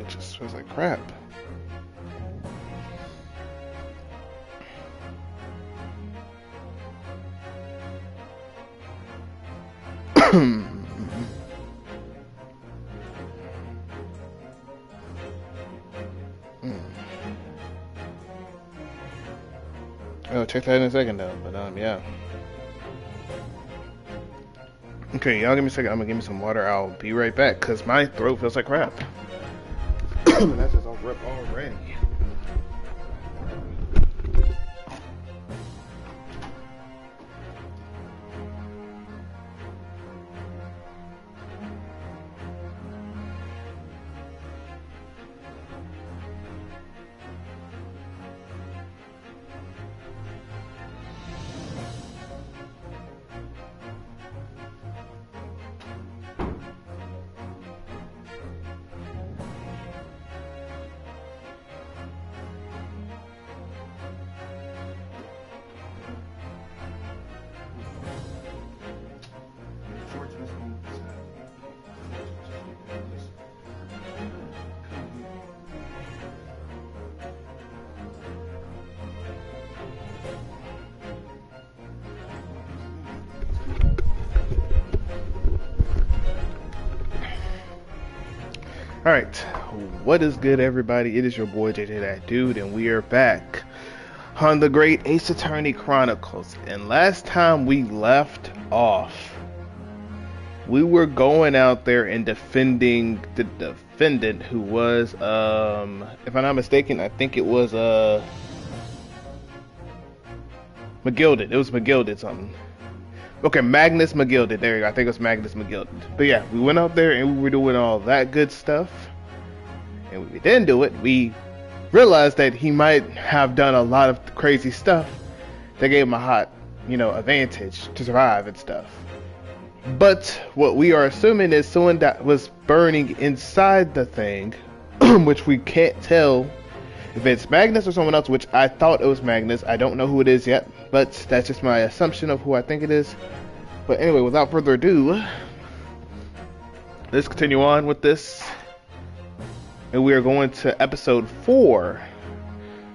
It just feels like crap. Oh, check that in a second though. But yeah. Okay, y'all give me a second. I'm gonna give me some water. I'll be right back because my throat feels like crap. That's just all rip already. Alright, what is good everybody? It is your boy JJ That Dude, and we are back on the great Ace Attorney Chronicles. And last time we left off, we were going out there and defending the defendant who was, if I'm not mistaken, I think it was McGilded. It was McGilded something. Okay, Magnus McGilded. There you go. I think it was Magnus McGilded. But yeah, we went out there and we were doing all that good stuff. And when we didn't do it, we realized that he might have done a lot of crazy stuff that gave him a hot, advantage to survive and stuff. But what we are assuming is someone that was burning inside the thing, which we can't tell if it's Magnus or someone else, which I thought it was Magnus. I don't know who it is yet, but that's just my assumption of who I think it is. But anyway, without further ado, let's continue on with this. And we are going to episode 4,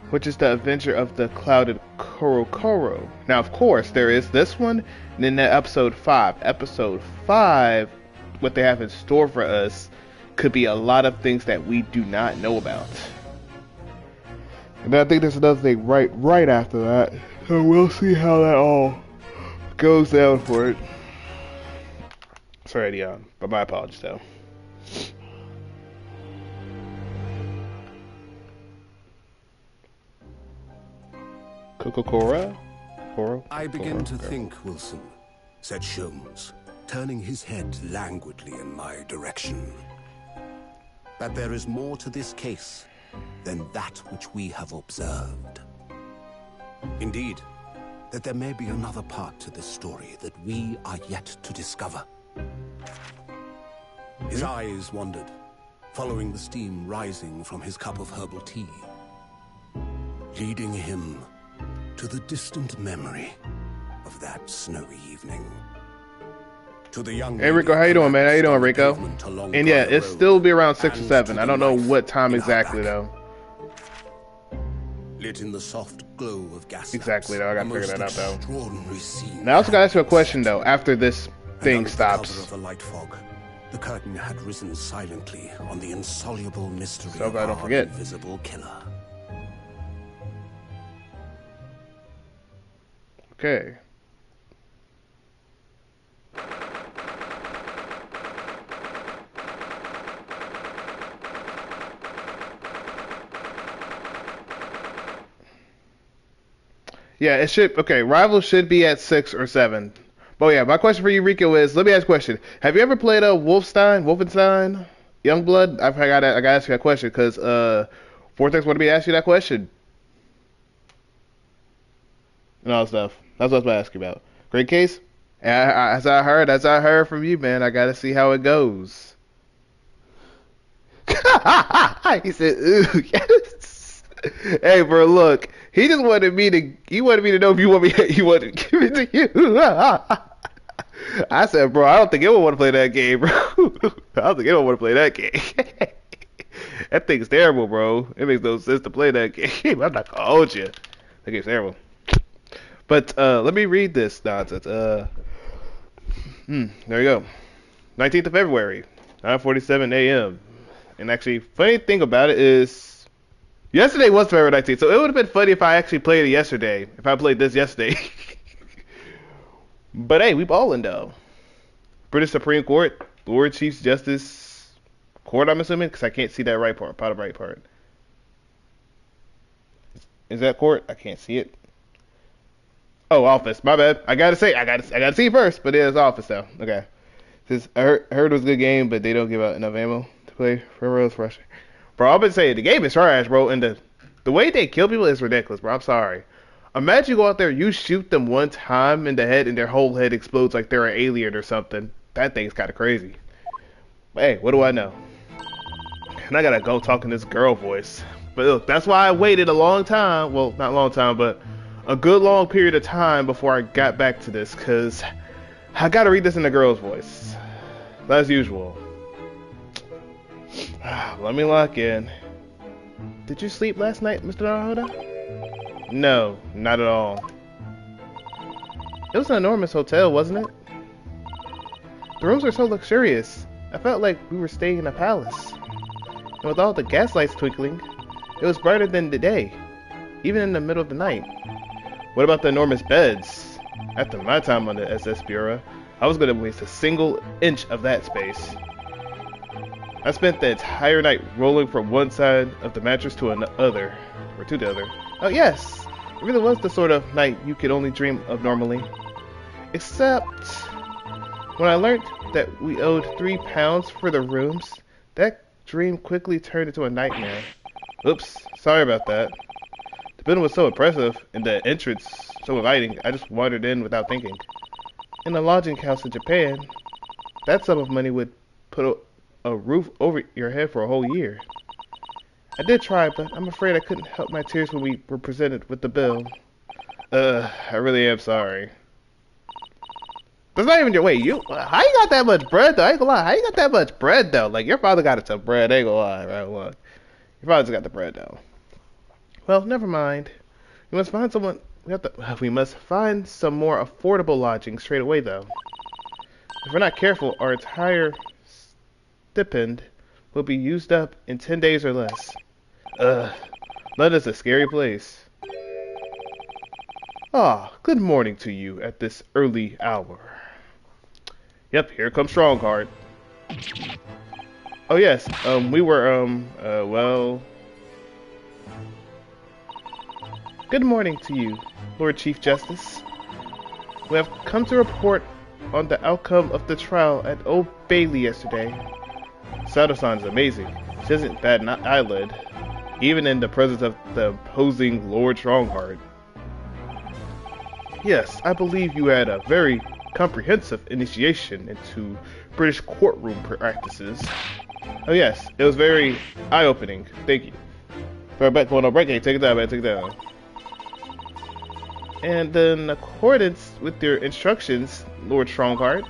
which is the adventure of the clouded Korokoro. Now, of course, there is this one, and then episode 5. Episode 5, what they have in store for us, could be a lot of things that we do not know about. And I think there's another thing right after that. So we'll see how that all goes down for it. Sorry, Dion, but my apologies though. Kokokora? I begin to think, Wilson, said Sholmes, turning his head languidly in my direction, that there is more to this case than that which we have observed. Indeed, that there may be another part to this story that we are yet to discover. His eyes wandered, following the steam rising from his cup of herbal tea, leading him to the distant memory of that snowy evening. To the young Hey Rico, how you doing, man? How you doing, Rico? And yeah, it'll still be around 6 or 7. I don't know what time exactly though. Lit in the soft glow of gas exactly though. I gotta figure that out though. Now I also gotta ask you a question though. After this thing stops, of the light fog, the curtain had risen silently on the insoluble mystery so of I don't our forget. invisible killer. Okay. Yeah, it should. Okay, Rival should be at 6 or 7. But yeah, my question for you, Rico, is: let me ask a question. Have you ever played a Wolfenstein, Youngblood? I gotta ask you that question because Vortex wanted me to ask you that question and all that stuff. That's what I was about to ask you about. Great case. As I heard from you, man, I gotta see how it goes. He said, "Ooh, yes." Hey, bro, look. He just wanted me to. He wanted me to know if you want me. He wanted to give it to you. I said, bro, I don't think anyone want to play that game, bro. I don't think anyone want to play that game. That thing's terrible, bro. It makes no sense to play that game. I'm not gonna hold you. That game's terrible. But let me read this nonsense. There you go. 19th of February, 9:47 a.m. And actually, funny thing about it is, yesterday was February 19th, so it would have been funny if I actually played it yesterday. If I played this yesterday. But hey, we ballin' though. British Supreme Court, Lord Chief Justice Court, I'm assuming, because I can't see that right part, bottom right part. Is that court? I can't see it. Oh, office. My bad. I gotta see it first, but it is office though. Okay. I heard it was a good game, but they don't give out enough ammo to play. Forever is frustrating. Bro, I've been saying the game is trash, bro, and the way they kill people is ridiculous, bro. I'm sorry. Imagine you go out there, you shoot them one time in the head, and their whole head explodes like they're an alien or something. That thing's kind of crazy. But hey, what do I know? And I gotta go talk in this girl voice. But look, that's why I waited a long time. Well, not a long time, but a good long period of time before I got back to this, because I gotta read this in the girl's voice. As usual. Let me lock in. Did you sleep last night, Mr. Naruhodo? No, not at all. It was an enormous hotel, wasn't it? The rooms were so luxurious. I felt like we were staying in a palace. And with all the gaslights twinkling, it was brighter than the day, even in the middle of the night. What about the enormous beds? After my time on the SS Bureau, I was going to waste a single inch of that space. I spent the entire night rolling from one side of the mattress to another, or to the other. Oh yes, it really was the sort of night you could only dream of normally. Except, when I learned that we owed £3 for the rooms, that dream quickly turned into a nightmare. Oops, sorry about that. The building was so impressive, and the entrance so inviting, I just wandered in without thinking. In a lodging house in Japan, that sum of money would put a roof over your head for a whole year. I did try, but I'm afraid I couldn't help my tears when we were presented with the bill. I really am sorry. That's not even your way. How you got that much bread though? I ain't gonna lie. How you got that much bread though? Like your father got some bread. I ain't gonna lie, right? Look, your father's got the bread though. Well, never mind. We must find someone. We must find some more affordable lodging straight away though. If we're not careful, our entire stipend will be used up in 10 days or less. London's a scary place. Ah, good morning to you at this early hour. Yep, here comes Strongheart. Oh yes, we were, well... Good morning to you, Lord Chief Justice. We have come to report on the outcome of the trial at Old Bailey yesterday. Sato-san is amazing. She doesn't bat an eyelid, even in the presence of the opposing Lord Strongheart. Yes, I believe you had a very comprehensive initiation into British courtroom practices. Oh yes, it was very eye-opening. Thank you. For a bet going on break, take it down, man, take it down. And in accordance with your instructions, Lord Strongheart,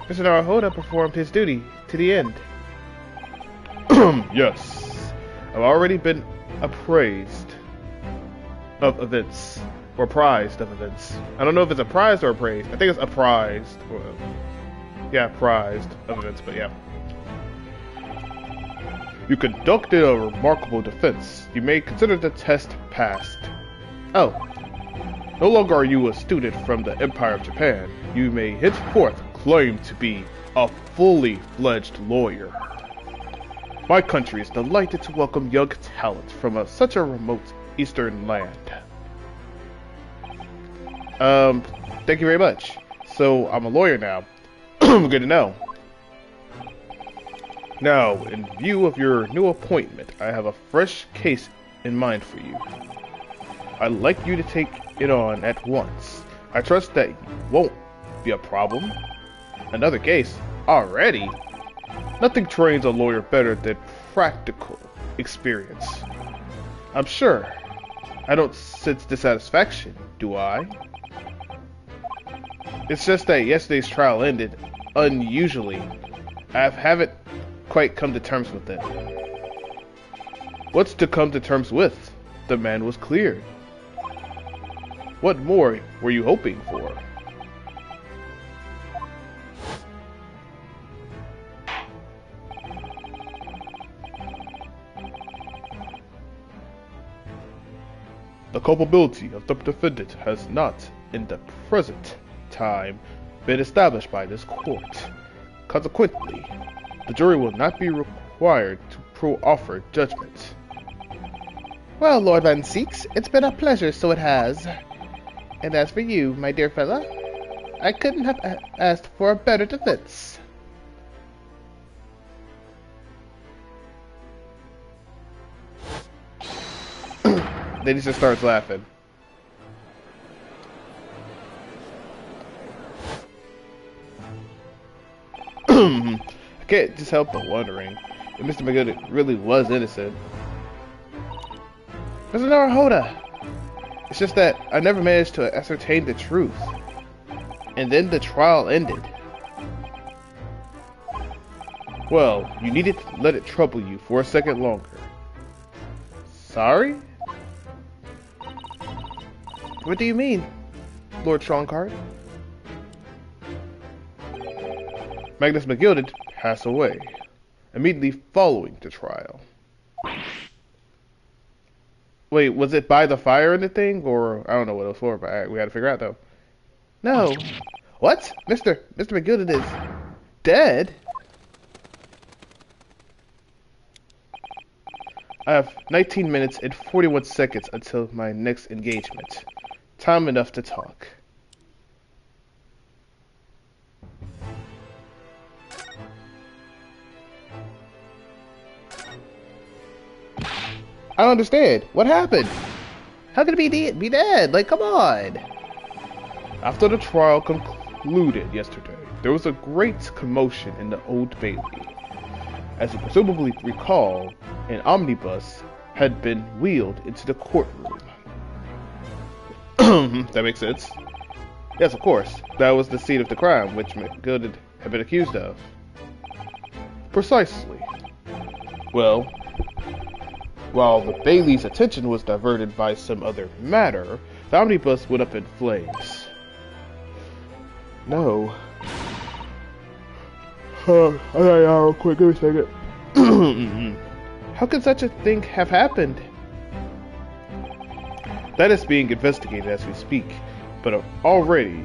Mr. Naruhodo performed his duty to the end. Yes, I've already been appraised of events. Or prized of events. I don't know if it's apprised or appraised. I think it's apprised. Yeah, prized of events, but yeah. You conducted a remarkable defense. You may consider the test passed. Oh. No longer are you a student from the Empire of Japan. You may henceforth claim to be a fully fledged lawyer. My country is delighted to welcome young talent from such a remote eastern land. Thank you very much. So, I'm a lawyer now. Good to know. Now, in view of your new appointment, I have a fresh case in mind for you. I'd like you to take it on at once. I trust that won't be a problem. Another case? Already? Nothing trains a lawyer better than practical experience. I'm sure. I don't sense dissatisfaction, do I? It's just that yesterday's trial ended unusually. I haven't quite come to terms with it. What's to come to terms with? The man was cleared. What more were you hoping for? The culpability of the defendant has not, in the present time, been established by this court. Consequently, the jury will not be required to proffer judgment. Well, Lord Van Seeks, it's been a pleasure, so it has. And as for you, my dear fella, I couldn't have asked for a better defense. Then he just starts laughing. I can't just help but wondering if Mr. McGilden really was innocent. Mr. Naruhoda! It's just that I never managed to ascertain the truth. And then the trial ended. Well, you needed to let it trouble you for a second longer. Sorry? What do you mean, Lord Strongheart? Magnus McGilded passed away, immediately following the trial. Wait, was it by the fire in the thing, or I don't know what it was for, but we had to figure out though. No. What? Mr. McGilded is dead? I have 19 minutes and 41 seconds until my next engagement. Time enough to talk. I don't understand. What happened? How could it be dead? Like, come on. After the trial concluded yesterday, there was a great commotion in the Old Bailey. As you presumably recall, an omnibus had been wheeled into the courtroom. That makes sense. Yes, of course. That was the scene of the crime which McGilded had been accused of. Precisely. Well, while the Bailey's attention was diverted by some other matter, the omnibus went up in flames. No. Real quick, give me a second. How could such a thing have happened? That is being investigated as we speak, but already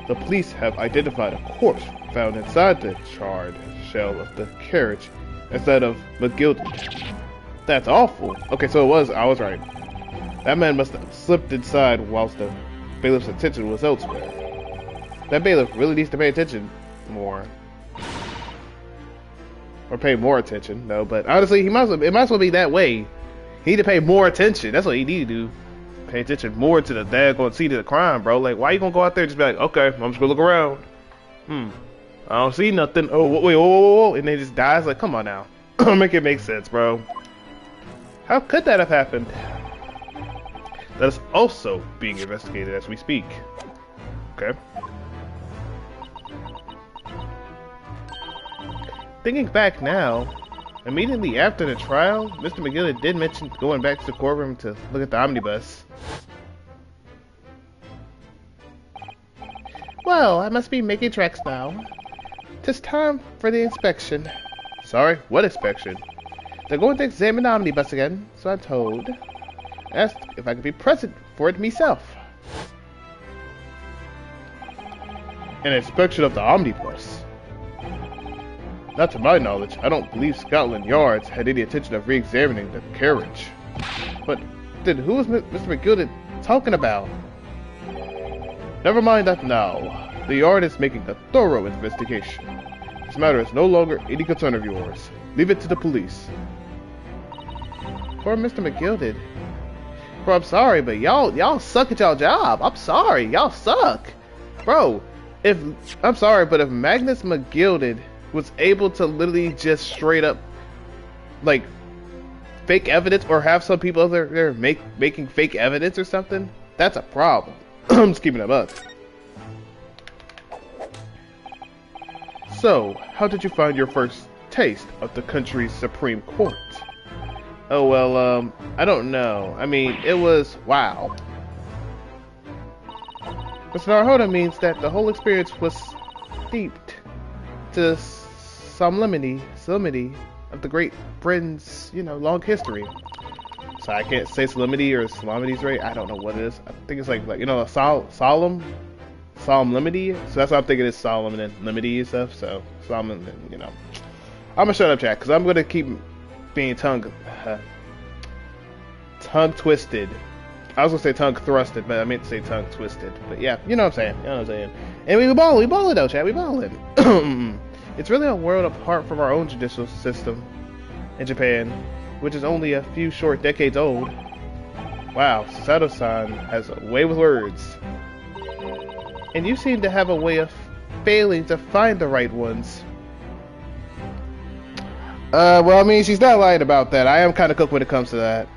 the police have identified a corpse found inside the charred shell of the carriage instead of McGilded. That's awful. Okay, so I was right. That man must have slipped inside whilst the bailiff's attention was elsewhere. That bailiff really needs to pay attention more. Or pay more attention, no, but honestly, it might as well be that way. He need to pay more attention. That's what he need to do. Pay attention more to the daggone scene of the crime, bro. Like, why you gonna go out there and just be like, okay, I'm just gonna look around. I don't see nothing. Oh, wait, whoa, and then just dies. Like, come on now. Make it make sense, bro. How could that have happened? That is also being investigated as we speak. Okay. Thinking back now, immediately after the trial, Mr. McGillen did mention going back to the courtroom to look at the omnibus. Well, I must be making tracks now. 'Tis time for the inspection. Sorry, what inspection? They're going to examine the omnibus again, so I'm told. Asked if I could be present for it myself. An inspection of the omnibus? Not to my knowledge, I don't believe Scotland Yard's had any intention of re-examining the carriage. But then who is Mr. McGilded talking about? Never mind that now. The Yard is making a thorough investigation. This matter is no longer any concern of yours. Leave it to the police. Poor Mr. McGilded. Bro, I'm sorry, but y'all suck at y'all job. I'm sorry, y'all suck. Bro, I'm sorry, but if Magnus McGilded was able to literally just straight up, like, fake evidence, or have some people out there making fake evidence or something, that's a problem. I'm just keeping it up. So, how did you find your first taste of the country's Supreme Court? Oh, well, I don't know. I mean, it was, wow. Mr. Naruhodo means that the whole experience was steeped to solemnity of the Great Britain's, long history. So I can't say solemnity or solemnity's right. I don't know what it is. I think it's like a solemnity. So that's what I'm thinking is solemn and limity and stuff. So solemn and I'm gonna shut up, chat, because I'm gonna keep being tongue twisted. I was gonna say tongue thrusted, but I meant to say tongue twisted. But yeah, you know what I'm saying. And we balling though, chat. We balling. It's really a world apart from our own judicial system in Japan, which is only a few short decades old. Wow, Sato-san has a way with words. And you seem to have a way of failing to find the right ones. Well, I mean, she's not lying about that. I am kind of cooked when it comes to that.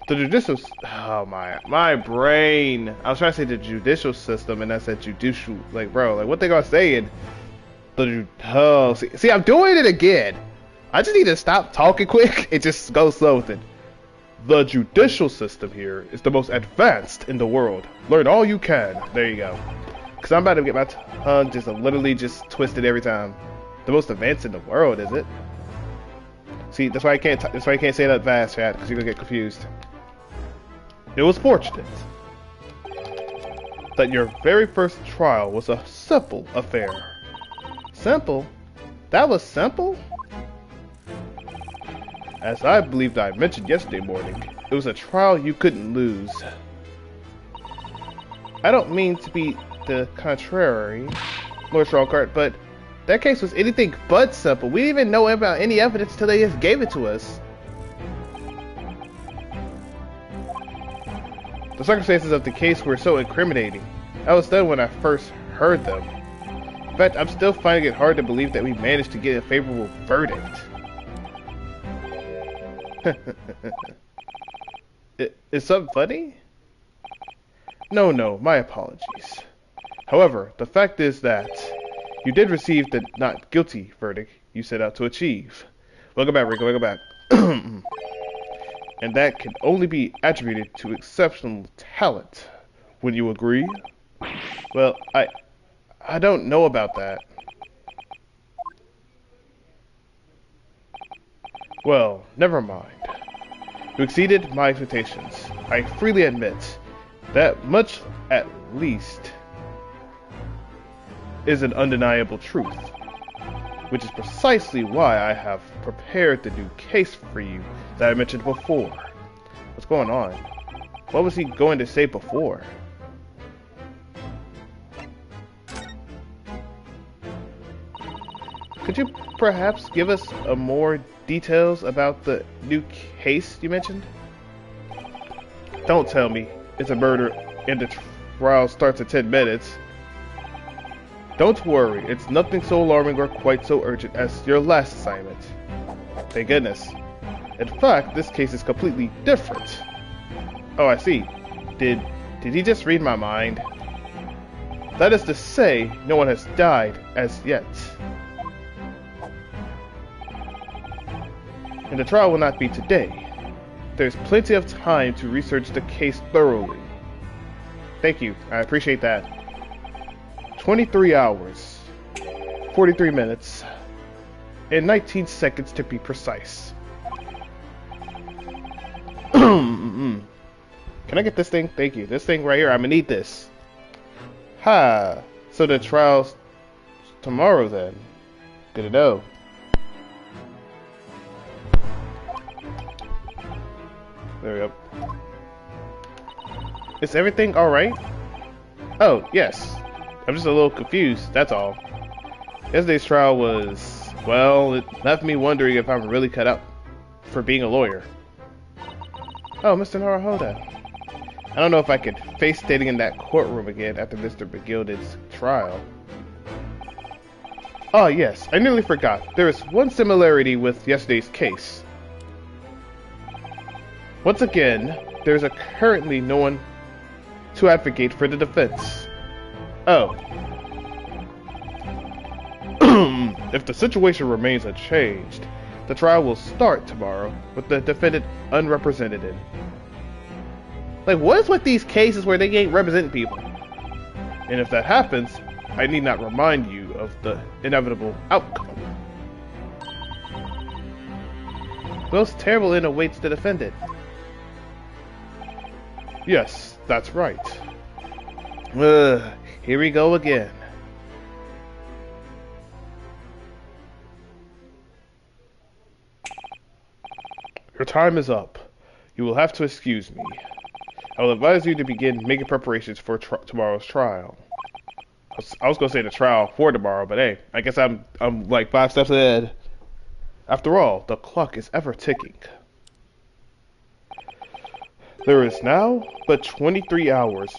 The judicial... Oh, my brain. I was trying to say the judicial system, and I said judicial. Like, bro, like, what they gonna say in... Oh, see, I'm doing it again. I just need to stop talking quick and just go slow with it. The judicial system here is the most advanced in the world. Learn all you can. There you go. Because I'm about to get my tongue just literally just twisted every time. The most advanced in the world, is it? See, that's why I can't say that fast, chat, because you're gonna get confused. It was fortunate that your very first trial was a simple affair. Simple? That was simple? As I believed I mentioned yesterday morning, it was a trial you couldn't lose. I don't mean to be the contrary, Lord Strongcart, but that case was anything but simple. We didn't even know about any evidence until they just gave it to us. The circumstances of the case were so incriminating. I was stunned when I first heard them. In fact, I'm still finding it hard to believe that we managed to get a favorable verdict. Is something funny? No, my apologies. However, the fact is that you did receive the not guilty verdict you set out to achieve. Welcome back, Rico, welcome back. And that can only be attributed to exceptional talent. Would you agree? Well, I don't know about that. Well, never mind. You exceeded my expectations. I freely admit that much, at least, is an undeniable truth, which is precisely why I have prepared the new case for you that I mentioned before. What's going on? What was he going to say before? Could you perhaps give us more details about the new case you mentioned? Don't tell me it's a murder and the trial starts in 10 minutes. Don't worry, it's nothing so alarming or quite so urgent as your last assignment. Thank goodness. In fact, this case is completely different. Oh, I see. Did he just read my mind? That is to say, no one has died as yet. And the trial will not be today. There's plenty of time to research the case thoroughly. Thank you, I appreciate that. 23 hours, 43 minutes, and 19 seconds to be precise. Can I get this thing? Thank you. This thing right here, I'm gonna need this. Ha! So the trial's tomorrow then. Good to know. There we go. Is everything alright? Oh, yes. I'm just a little confused, that's all. Yesterday's trial was, well, it left me wondering if I'm really cut out for being a lawyer. Oh, Mr. Naruhodo. I don't know if I could face standing in that courtroom again after Mr. McGilded's trial. Oh yes, I nearly forgot. There is one similarity with yesterday's case. Once again, there is currently no one to advocate for the defense. Oh. If the situation remains unchanged, the trial will start tomorrow with the defendant unrepresented. Like, what is with these cases where they ain't representing people? And if that happens, I need not remind you of the inevitable outcome. Most terrible end awaits the defendant. Yes, that's right. Here we go again. Your time is up. You will have to excuse me. I will advise you to begin making preparations for tomorrow's trial. I was gonna say the trial for tomorrow, but hey, I guess I'm like 5 steps ahead. After all, the clock is ever ticking. There is now but 23 hours,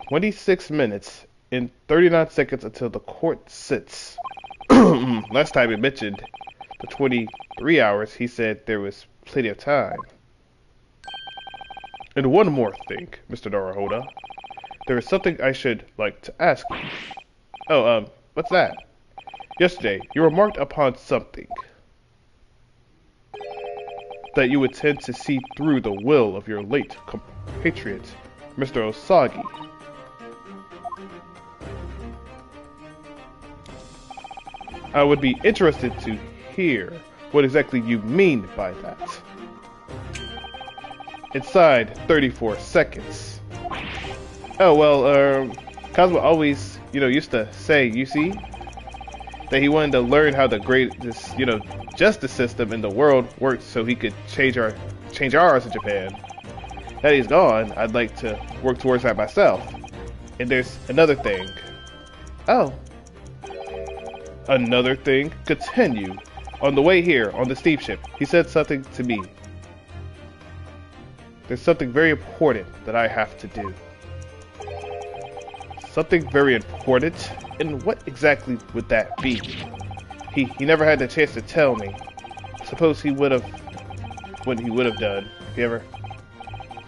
26 minutes, and 39 seconds until the court sits. Last time he mentioned the 23 hours, he said there was plenty of time. And one more thing, Mr. Naruhodo. There is something I should like to ask you. Oh, what's that? Yesterday, you remarked upon something. That you would tend to see through the will of your late compatriot, Mr. Osagi. I would be interested to hear what exactly you mean by that. Inside 34 seconds. Oh, well, Cosmo always, used to say, you see, that he wanted to learn how the greatest, justice system in the world works so he could change ours in Japan. Now that he's gone, I'd like to work towards that myself. And there's another thing. Oh. Another thing? Continue. On the way here, on the steamship, he said something to me. There's something very important that I have to do. Something very important? And what exactly would that be? He never had the chance to tell me. Suppose he would have... what he would have done, if he ever...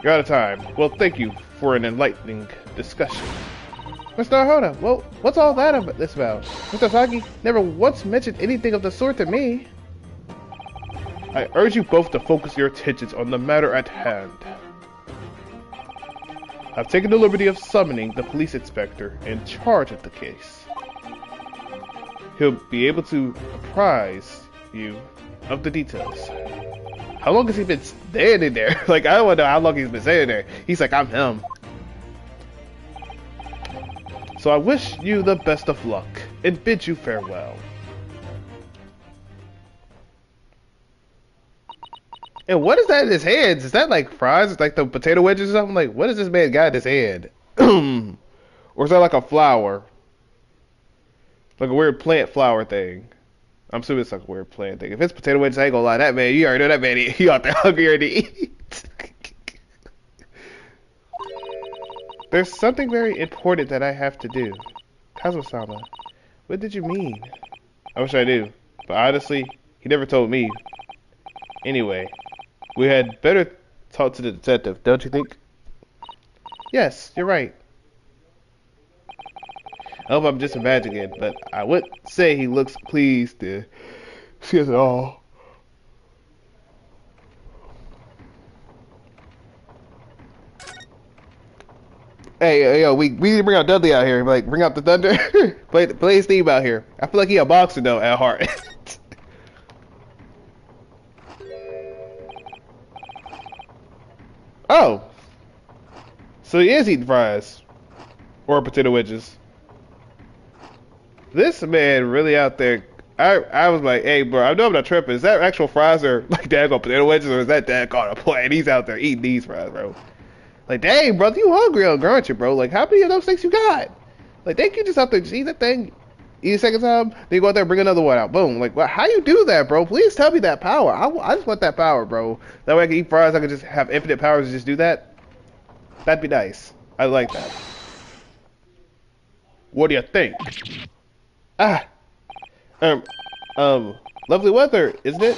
You're out of time. Well, thank you for an enlightening discussion. Mr. Naruhodo, well, what's all that about? Mr. Osagi never once mentioned anything of the sort to me. I urge you both to focus your attentions on the matter at hand. I've taken the liberty of summoning the police inspector in charge of the case. He'll be able to apprise you of the details. How long has he been standing there? Like, I don't want to know how long he's been standing there. He's like, I'm him. So I wish you the best of luck and bid you farewell. And what is that in his hands? Is that like fries? Like the potato wedges or something? Like, what does this man got in his hand? Or is that like a flower? Like a weird plant flower thing. I'm assuming it's like a weird plant thing. If it's potato wedges, I ain't gonna lie. That man, you already know that man, he out there hungry to eat. There's something very important that I have to do. Kazuma-sama, what did you mean? I wish I knew. But honestly, he never told me. Anyway, we had better talk to the detective, don't you think? Yes, you're right. I hope I'm just imagining it, but I would say he looks pleased to see us all. Hey, yo, we need to bring out Dudley out here. Like, bring out the thunder. play his theme out here. I feel like he a boxer though at heart. Oh, so he is eating fries or potato wedges. This man really out there. I was like, hey, bro, I know I'm not tripping. Is that actual fries or like daggone potato wedges, or is that daggone a play? And he's out there eating these fries, bro. Like, dang, brother, you hungry, aren't you, bro? Like, how many of those things you got? Like, think you just out there just eat that thing, eat a second time, then you go out there and bring another one out. Boom. Like, how you do that, bro? Please tell me that power. I just want that power, bro. That way I can eat fries. I can just have infinite powers to just do that. That'd be nice. I like that. What do you think? Lovely weather, isn't it?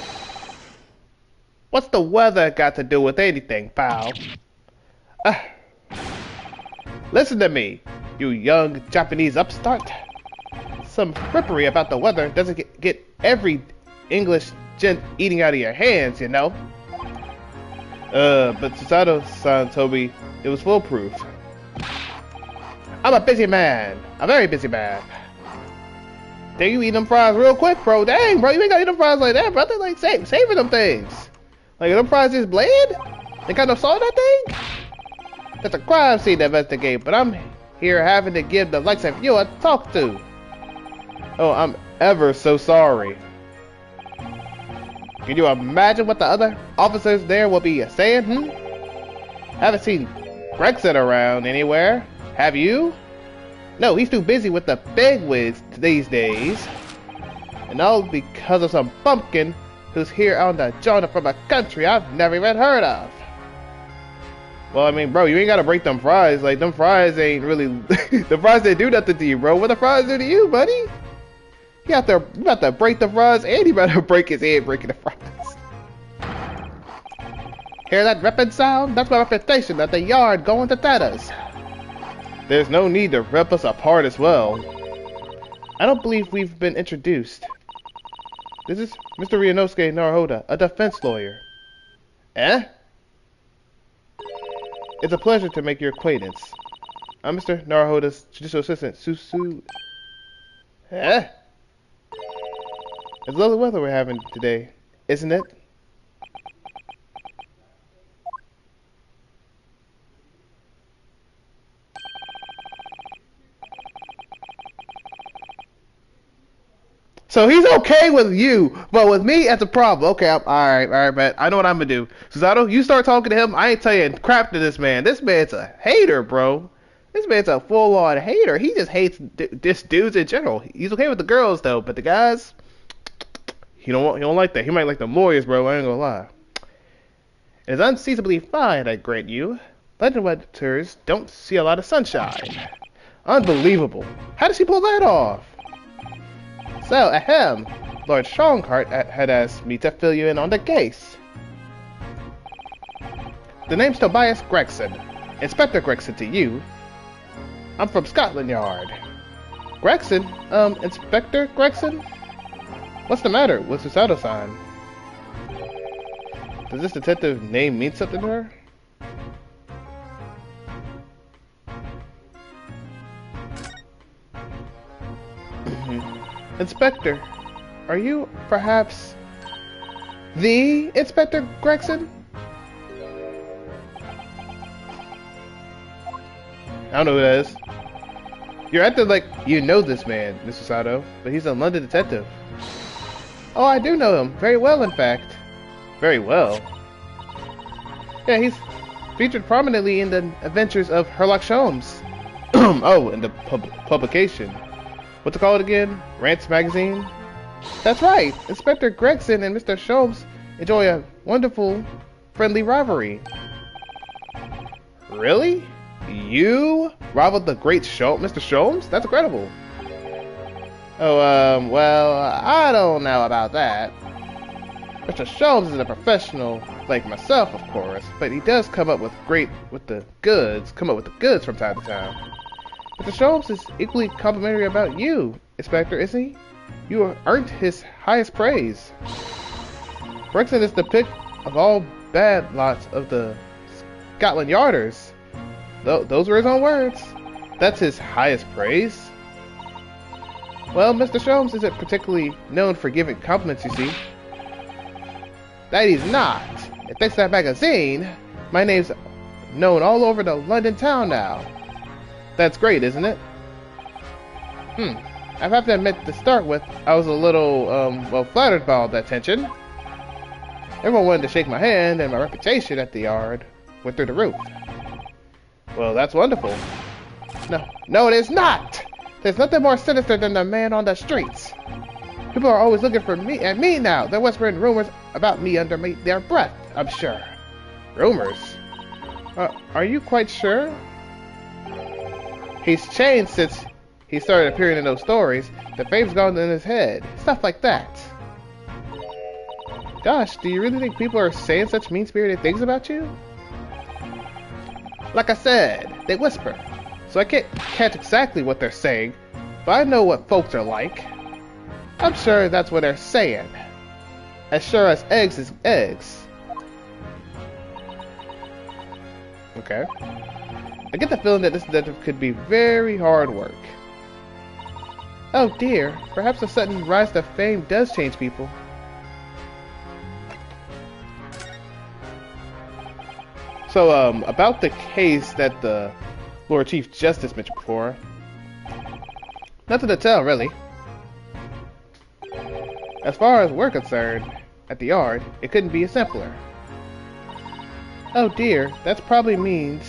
What's the weather got to do with anything, pal? Listen to me, you young Japanese upstart. some frippery about the weather doesn't get every English gent eating out of your hands, you know. But Susato-san told me it was foolproof. I'm a busy man. A very busy man. Dang, you eat them fries real quick, bro. Dang, bro, you ain't gotta eat them fries like that, brother. Like, savor them things. Like, them fries is bland? They got no salt in that thing? That's a crime scene to investigate, but I'm here having to give the likes of you a talk to. Oh, I'm ever so sorry. Can you imagine what the other officers there will be saying, Haven't seen Gregson around anywhere. Have you? No, he's too busy with the bigwigs these days. And all because of some bumpkin who's here on the journey from a country I've never even heard of. Well, I mean, bro, you ain't gotta break them fries. Like, them fries ain't really... the fries didn't do nothing to you, bro. What the fries do to you, buddy? You about to break the fries, and you better break his head breaking the fries. Hear that ripping sound? That's my reputation at the yard going to tatters. There's no need to rip us apart as well. I don't believe we've been introduced. This is Mr. Ryunosuke Naruhodo, a defense lawyer. Eh? It's a pleasure to make your acquaintance. I'm Mr. Naruhodo's judicial assistant, Susu. Eh? It's lovely weather we're having today, isn't it? So he's okay with you, but with me, that's a problem. Okay, alright, but I know what I'm gonna do. Susato, you start talking to him, I ain't telling crap to this man. This man's a hater, bro. This man's a full-on hater. He just hates just dudes in general. He's okay with the girls, though, but the guys, he don't like that. He might like the lawyers, bro, I ain't gonna lie. It's unseasonably fine, I grant you. London winters don't see a lot of sunshine. Unbelievable. How did she pull that off? So, ahem, Lord Strongheart had asked me to fill you in on the case. The name's Tobias Gregson. Inspector Gregson to you. I'm from Scotland Yard. Gregson? Inspector Gregson? What's the matter with Susato-san? Does this detective name mean something to her? Inspector, are you perhaps the Inspector Gregson? I don't know who that is. You're acting like you know this man, Mr. Sato, but he's a London detective. Oh, I do know him. Very well, in fact. Very well? Yeah, he's featured prominently in the adventures of Sherlock Holmes. Oh, in the publication. What's it called again? Rants Magazine? That's right! Inspector Gregson and Mr. Sholmes enjoy a wonderful, friendly rivalry. Really? You rivaled the great Mr. Sholmes? That's incredible. Oh, well, I don't know about that. Mr. Sholmes is a professional, like myself, of course, but he does come up with the goods from time to time. Mr. Sholmes is equally complimentary about you, Inspector, isn't he? You earned his highest praise. Gregson is the pick of all bad lots of the Scotland Yarders. Those were his own words. That's his highest praise. Well, Mr. Sholmes isn't particularly known for giving compliments, you see. That he's not. And thanks to that magazine, my name's known all over the London town now. That's great, isn't it? I have to admit, to start with, I was a little, flattered by all that attention. Everyone wanted to shake my hand, and my reputation at the yard went through the roof. Well, that's wonderful. No, it is not! There's nothing more sinister than the man on the streets. People are always looking at me now. They're whispering rumors about me under their breath, I'm sure. Rumors? Are you quite sure? He's changed since he started appearing in those stories. The fame's gone in his head. Stuff like that. Gosh, do you really think people are saying such mean-spirited things about you? Like I said, they whisper. So I can't catch exactly what they're saying. but I know what folks are like. I'm sure that's what they're saying. As sure as eggs is eggs. Okay. I get the feeling that this detective could be very hard work. Oh dear, perhaps a sudden rise to fame does change people. So, about the case that the Lord Chief Justice mentioned before. Nothing to tell, really. As far as we're concerned, at the yard, it couldn't be simpler. Oh dear, that probably means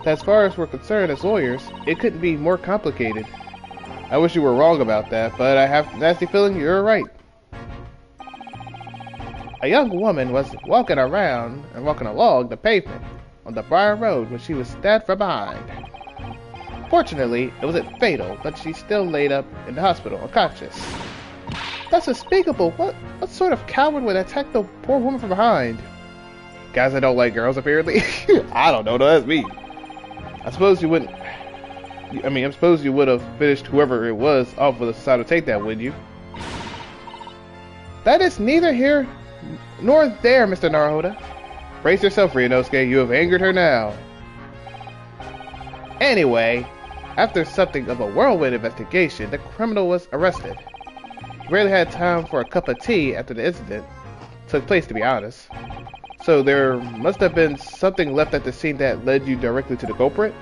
that as far as we're concerned as lawyers, it couldn't be more complicated. I wish you were wrong about that, but I have a nasty feeling you're right. A young woman was walking along the pavement on the Briar Road when she was stabbed from behind. Fortunately, it wasn't fatal, but she's still laid up in the hospital, unconscious. That's unspeakable. What sort of coward would attack the poor woman from behind? Guys that don't like girls, apparently. I don't know. That's me. I suppose you wouldn't. I suppose you would have finished whoever it was off with a societal takedown, wouldn't you? That is neither here nor there, Mr. Naruhodo. Brace yourself, Ryunosuke. You have angered her now. Anyway, after something of a whirlwind investigation, the criminal was arrested. He rarely had time for a cup of tea after the incident took place, to be honest. So there must have been something left at the scene that led you directly to the culprit?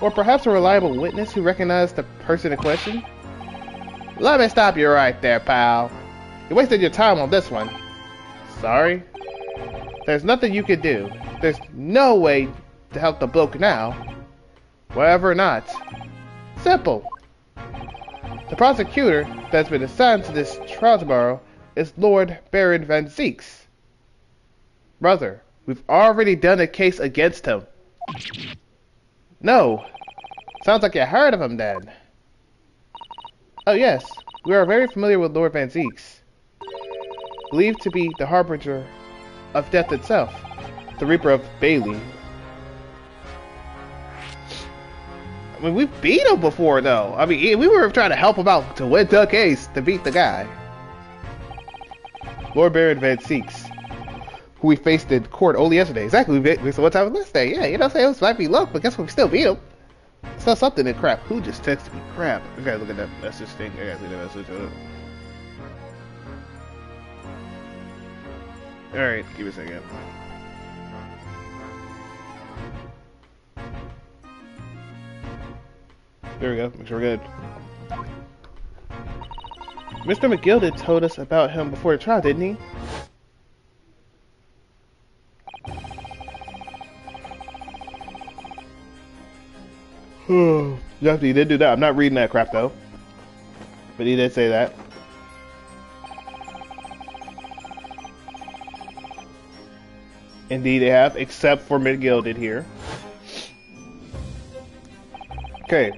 Or perhaps a reliable witness who recognized the person in question? Let me stop you right there, pal. You wasted your time on this one. Sorry? There's nothing you can do. There's no way to help the bloke now. Whatever or not. Simple. The prosecutor that's been assigned to this trial tomorrow is Lord Baron Van Zeeks. Brother, we've already done a case against him. No. Sounds like you heard of him then. Oh yes, we are very familiar with Lord Van Zeeks. Believed to be the harbinger of death itself, the Reaper of Bailey. I mean, we beat him before, though. I mean, we were trying to help him out to win the case, to beat the guy. Lord Baron Van Zeeks, who we faced in court only yesterday. Exactly, we saw what time last day. Yeah, you know what I'm saying? It might be luck, but guess what? We still beat him. Still something in crap. Who just texted me? Crap. I gotta look at that message thing. I gotta see that message. Alright, give me a second. There we go. Make sure we're good. Mr. McGilded told us about him before the trial, didn't he? Yes, he did do that. I'm not reading that crap though. But he did say that. Indeed they have, except for McGilded here. Okay.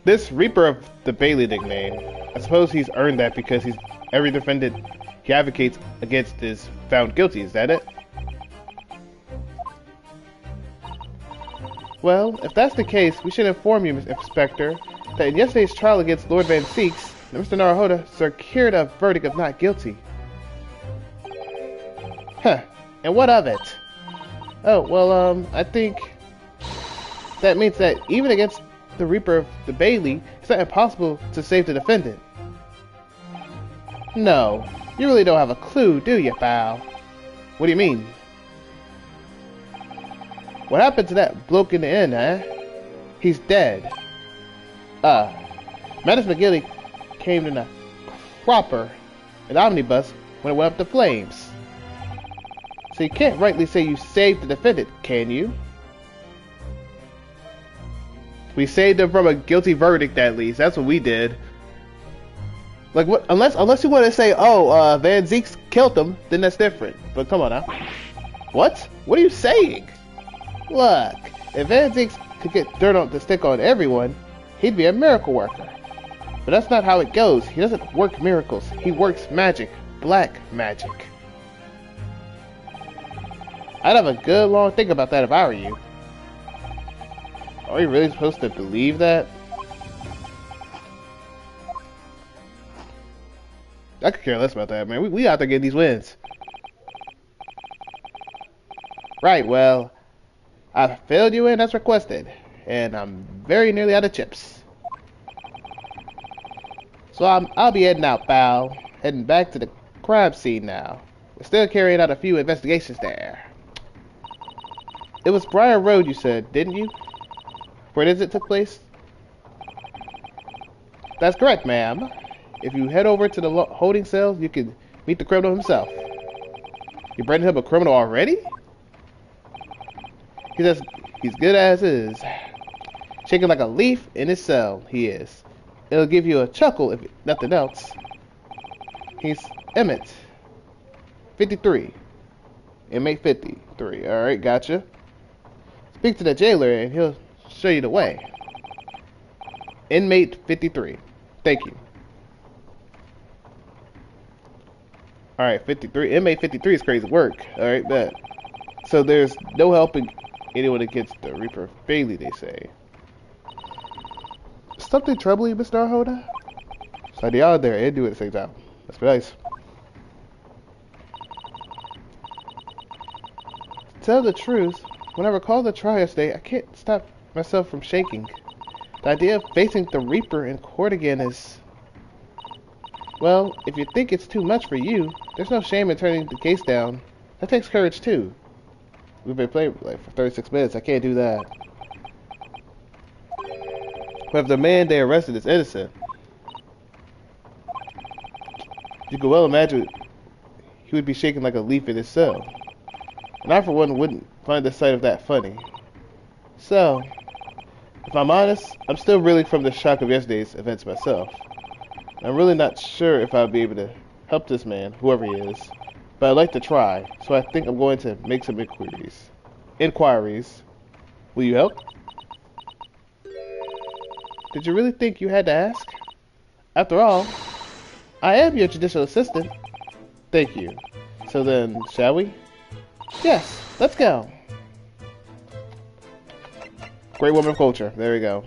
This Reaper of the Bailey nickname, I suppose he's earned that because every defendant he advocates against is found guilty, is that it? Well, if that's the case, we should inform you, Mr. Inspector, that in yesterday's trial against Lord Van Zeeks, Mr. Naruhodo secured a verdict of not guilty. Huh, and what of it? Oh, well, I think that means that even against the Reaper of the Bailey, it's not impossible to save the defendant. No, you really don't have a clue, do you, pal? What do you mean? What happened to that bloke in the inn, eh? He's dead. Madison McGilly came in a cropper, an omnibus, when it went up to flames. So you can't rightly say you saved the defendant, can you? We saved him from a guilty verdict, at least. That's what we did. Like, what? Unless you want to say, oh, Van Zeeks killed him, then that's different. But come on now. What? What are you saying? Look, if Van Zeeks could get dirt on to stick on everyone, he'd be a miracle worker. But that's not how it goes. He doesn't work miracles. He works magic. Black magic. I'd have a good long think about that if I were you. Are we really supposed to believe that? I could care less about that, man. We out there getting these wins. Right, well, I filled you in as requested, and I'm very nearly out of chips. So I'll be heading out, pal. Heading back to the crime scene now. We're still carrying out a few investigations there. It was Briar Road, you said, didn't you? Where does it took place? That's correct, ma'am. If you head over to the holding cell, you can meet the criminal himself. You branded him a criminal already? He's good as is. Shaking like a leaf in his cell, he is. It'll give you a chuckle if nothing else. He's Emmett. 53. Inmate 53. Alright, gotcha. Speak to the jailer and he'll show you the way. Inmate 53. Thank you. Alright, 53. Inmate 53 is crazy work. Alright, bet. So there's no helping anyone against the Reaper Bailey, they say. Something troubling you, Mr. Arhoda? So they are there and do it at the same time. That's nice. To tell the truth, when I recall the trial yesterday, I can't stop myself from shaking. The idea of facing the Reaper in court again is... Well, if you think it's too much for you, there's no shame in turning the case down. That takes courage, too. We've been playing like for 36 minutes. I can't do that. But if the man they arrested is innocent, you can well imagine he would be shaking like a leaf in his cell. And I, for one, wouldn't find the sight of that funny. So, if I'm honest, I'm still reeling from the shock of yesterday's events myself. I'm really not sure if I'll be able to help this man, whoever he is, but I'd like to try, so I think I'm going to make some inquiries. Will you help? Did you really think you had to ask? After all, I am your judicial assistant. Thank you. So then, shall we? Yes, let's go. Great woman of culture. There we go.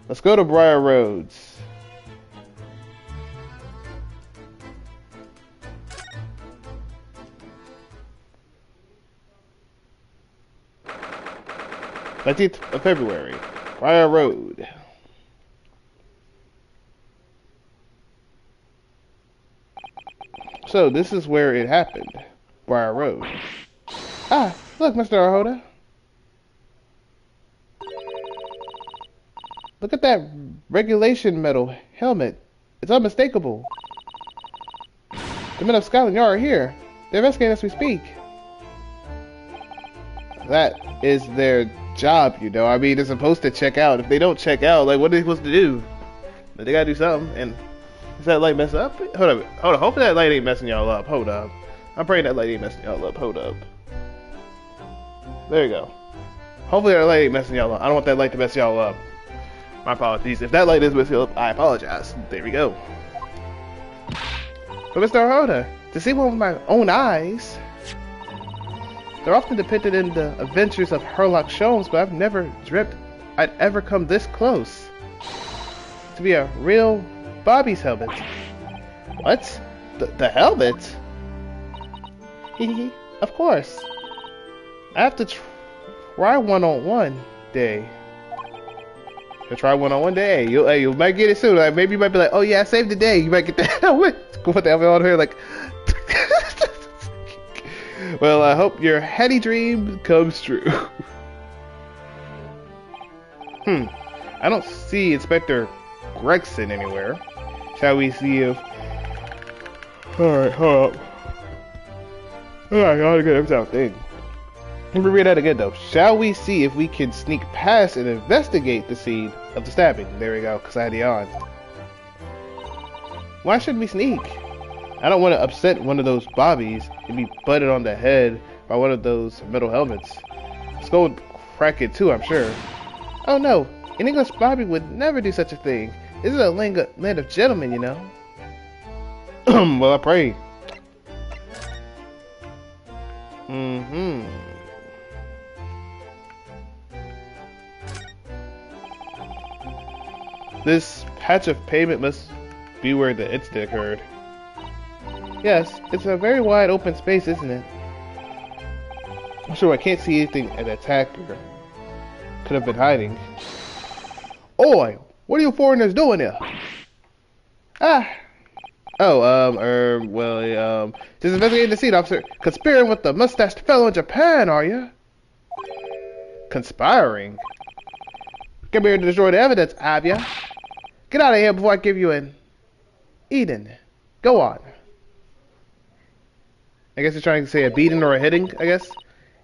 Let's go to Briar Roads. "19th of February, Briar Road." So this is where it happened. Briar Road. Ah, look, Mr. Arhoda. Look at that regulation metal helmet. It's unmistakable. The men of Scotland Yard are here. They're investigating as we speak. That is their job, you know. I mean, they're supposed to check out. If they don't check out, like, what are they supposed to do? But they gotta do something. And is that light messed up? Hold on. Hopefully that light ain't messing y'all up. Hold up. I'm praying that light ain't messing y'all up. Hold up. There you go. Hopefully that light ain't messing y'all up. I don't want that light to mess y'all up. My apologies. If that light is messing y'all up, I apologize. There we go. But Mr. Arhoda, to see one with my own eyes... They're often depicted in the adventures of Sherlock Holmes, but I've never dreamt I'd ever come this close. To be a real Bobby's helmet. What? The helmet? Hehe, of course. I have to try one-on-one day. To try one-on-one day. You might get it soon. Like, maybe you might be like, oh yeah, I saved the day. You might get the helmet. Go put the helmet on her like... Well, I hope your heady dream comes true. I don't see Inspector Gregson anywhere. Shall we see if... Alright, hold up. Alright, I gotta get everything. Let me read that again, though. Shall we see if we can sneak past and investigate the scene of the stabbing? There we go, because I had the on. Why should we sneak? I don't want to upset one of those bobbies and be butted on the head by one of those metal helmets. Skull would crack it too, I'm sure. Oh no, an English bobby would never do such a thing. This is a land of gentlemen, you know. Well, I pray. This patch of pavement must be where the incident occurred. Yes, it's a very wide open space, isn't it? I'm sure I can't see anything an attacker could have been hiding. Oi! What are you foreigners doing here? Ah! Oh, just investigating the scene, officer. Conspiring with the mustached fellow in Japan, are you? Conspiring? Come here to destroy the evidence, have ya? Get out of here before I give you an Eden. Go on. I guess you're trying to say a beating or a hitting, I guess.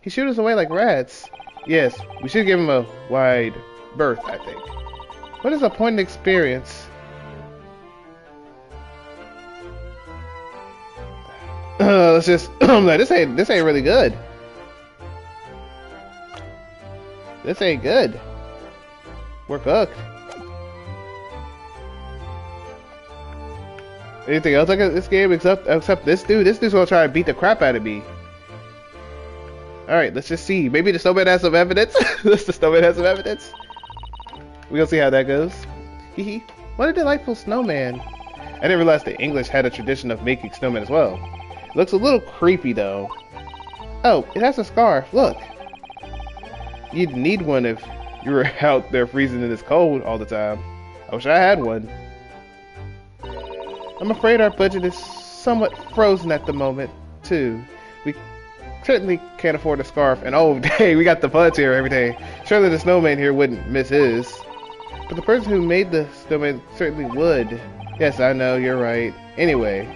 He shoot us away like rats. Yes, we should give him a wide berth, I think. What is a point in experience? Let's just like, this ain't really good. This ain't good. We're cooked. Anything else like this game except this dude? This dude's gonna try to beat the crap out of me. Alright, let's just see. Maybe the snowman has some evidence. The snowman has some evidence. We're gonna see how that goes. Hehe. What a delightful snowman. I didn't realize the English had a tradition of making snowmen as well. It looks a little creepy though. Oh, it has a scarf. Look. You'd need one if you were out there freezing in this cold all the time. I wish I had one. I'm afraid our budget is somewhat frozen at the moment, too. We certainly can't afford a scarf. And oh, dang, we got the buds here every day. Surely the snowman here wouldn't miss his. But the person who made the snowman certainly would. Yes, I know, you're right. Anyway,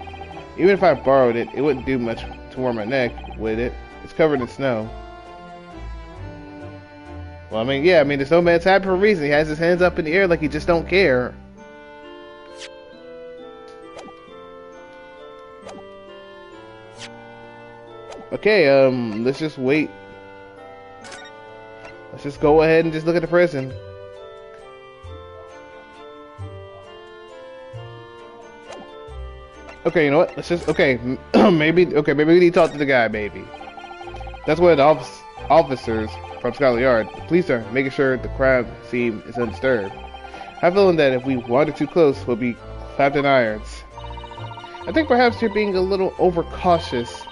even if I borrowed it, it wouldn't do much to warm my neck, would it? It's covered in snow. Well, the snowman's happy for a reason. He has his hands up in the air like he just don't care. Okay, let's just wait. Let's just go ahead and just look at the prison. Okay, you know what? Let's just, maybe we need to talk to the guy, maybe. That's one of the officers from Scotland Yard. The police are making sure the crime scene is undisturbed. I have a feeling that if we wander too close, we'll be clapped in irons. I think perhaps you're being a little overcautious.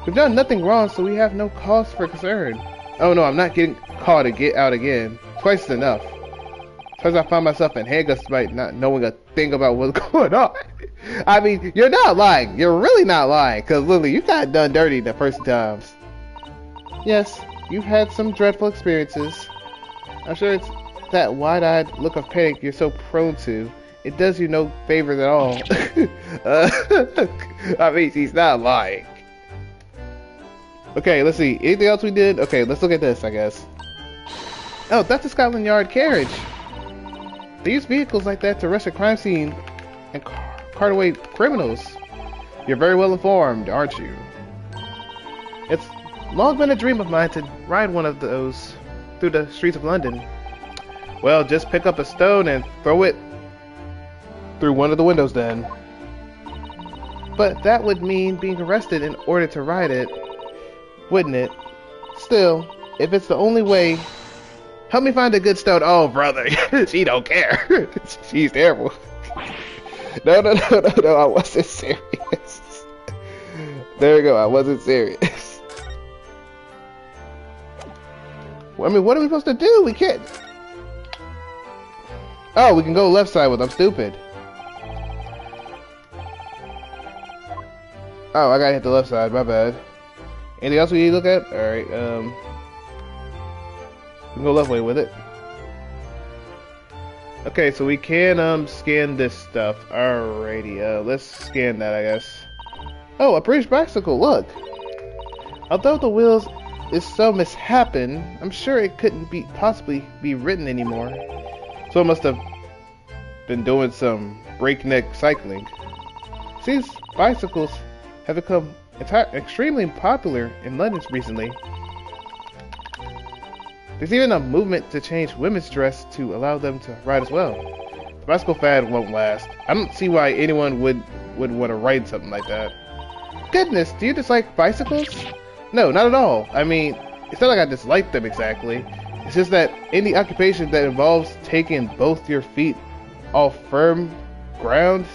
We've done nothing wrong, so we have no cause for concern. Oh no, I'm not getting caught to get out again. Twice is enough. Sometimes I find myself in handcuffs despite not knowing a thing about what's going on. I mean, you're not lying. You're really not lying, because Lily, you got done dirty the first times. Yes, you've had some dreadful experiences. I'm sure it's that wide-eyed look of panic you're so prone to. It does you no favors at all. I mean, she's not lying. Okay, let's see. Anything else we did? Okay, let's look at this, I guess. Oh, that's a Scotland Yard carriage. They use vehicles like that to rush a crime scene and cart away criminals. You're very well informed, aren't you? It's long been a dream of mine to ride one of those through the streets of London. Well, just pick up a stone and throw it through one of the windows then. But that would mean being arrested in order to ride it, wouldn't it? Still, if it's the only way, help me find a good stone. Oh, brother, she don't care. She's terrible. No, I wasn't serious. There we go, I wasn't serious. I mean, what are we supposed to do? We can't. Oh, we can go left side with. I'm stupid. Oh, I gotta hit the left side. My bad. Anything else we need to look at? Alright, we can go left way with it. Okay, so we can scan this stuff. Alrighty, let's scan that, I guess. Oh, a British bicycle, look! Although the wheels is so mishappen, I'm sure it couldn't possibly be written anymore. So it must have been doing some breakneck cycling. These bicycles have become extremely popular in London recently. There's even a movement to change women's dress to allow them to ride as well. The bicycle fad won't last. I don't see why anyone would want to ride something like that. Goodness, do you dislike bicycles? No, not at all. I mean, it's not like I dislike them exactly. It's just that any occupation that involves taking both your feet off firm ground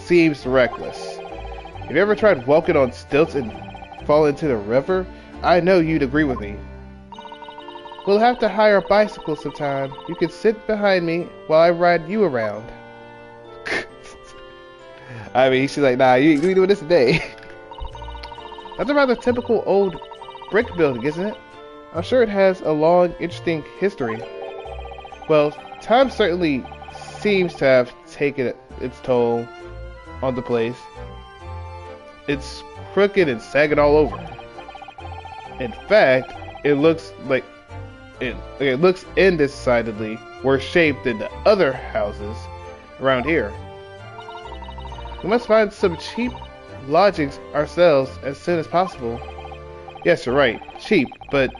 seems reckless. Have you ever tried walking on stilts and fall into the river? I know you'd agree with me. We'll have to hire a bicycle sometime. You can sit behind me while I ride you around. I mean, she's like, nah, you doing this today. That's a rather typical old brick building, isn't it? I'm sure it has a long, interesting history. Well, time certainly seems to have taken its toll on the place. It's crooked and sagging all over. In fact, it looks like it looks indecidedly worse shaped than the other houses around here. We must find some cheap lodgings ourselves as soon as possible. Yes, you're right, cheap, but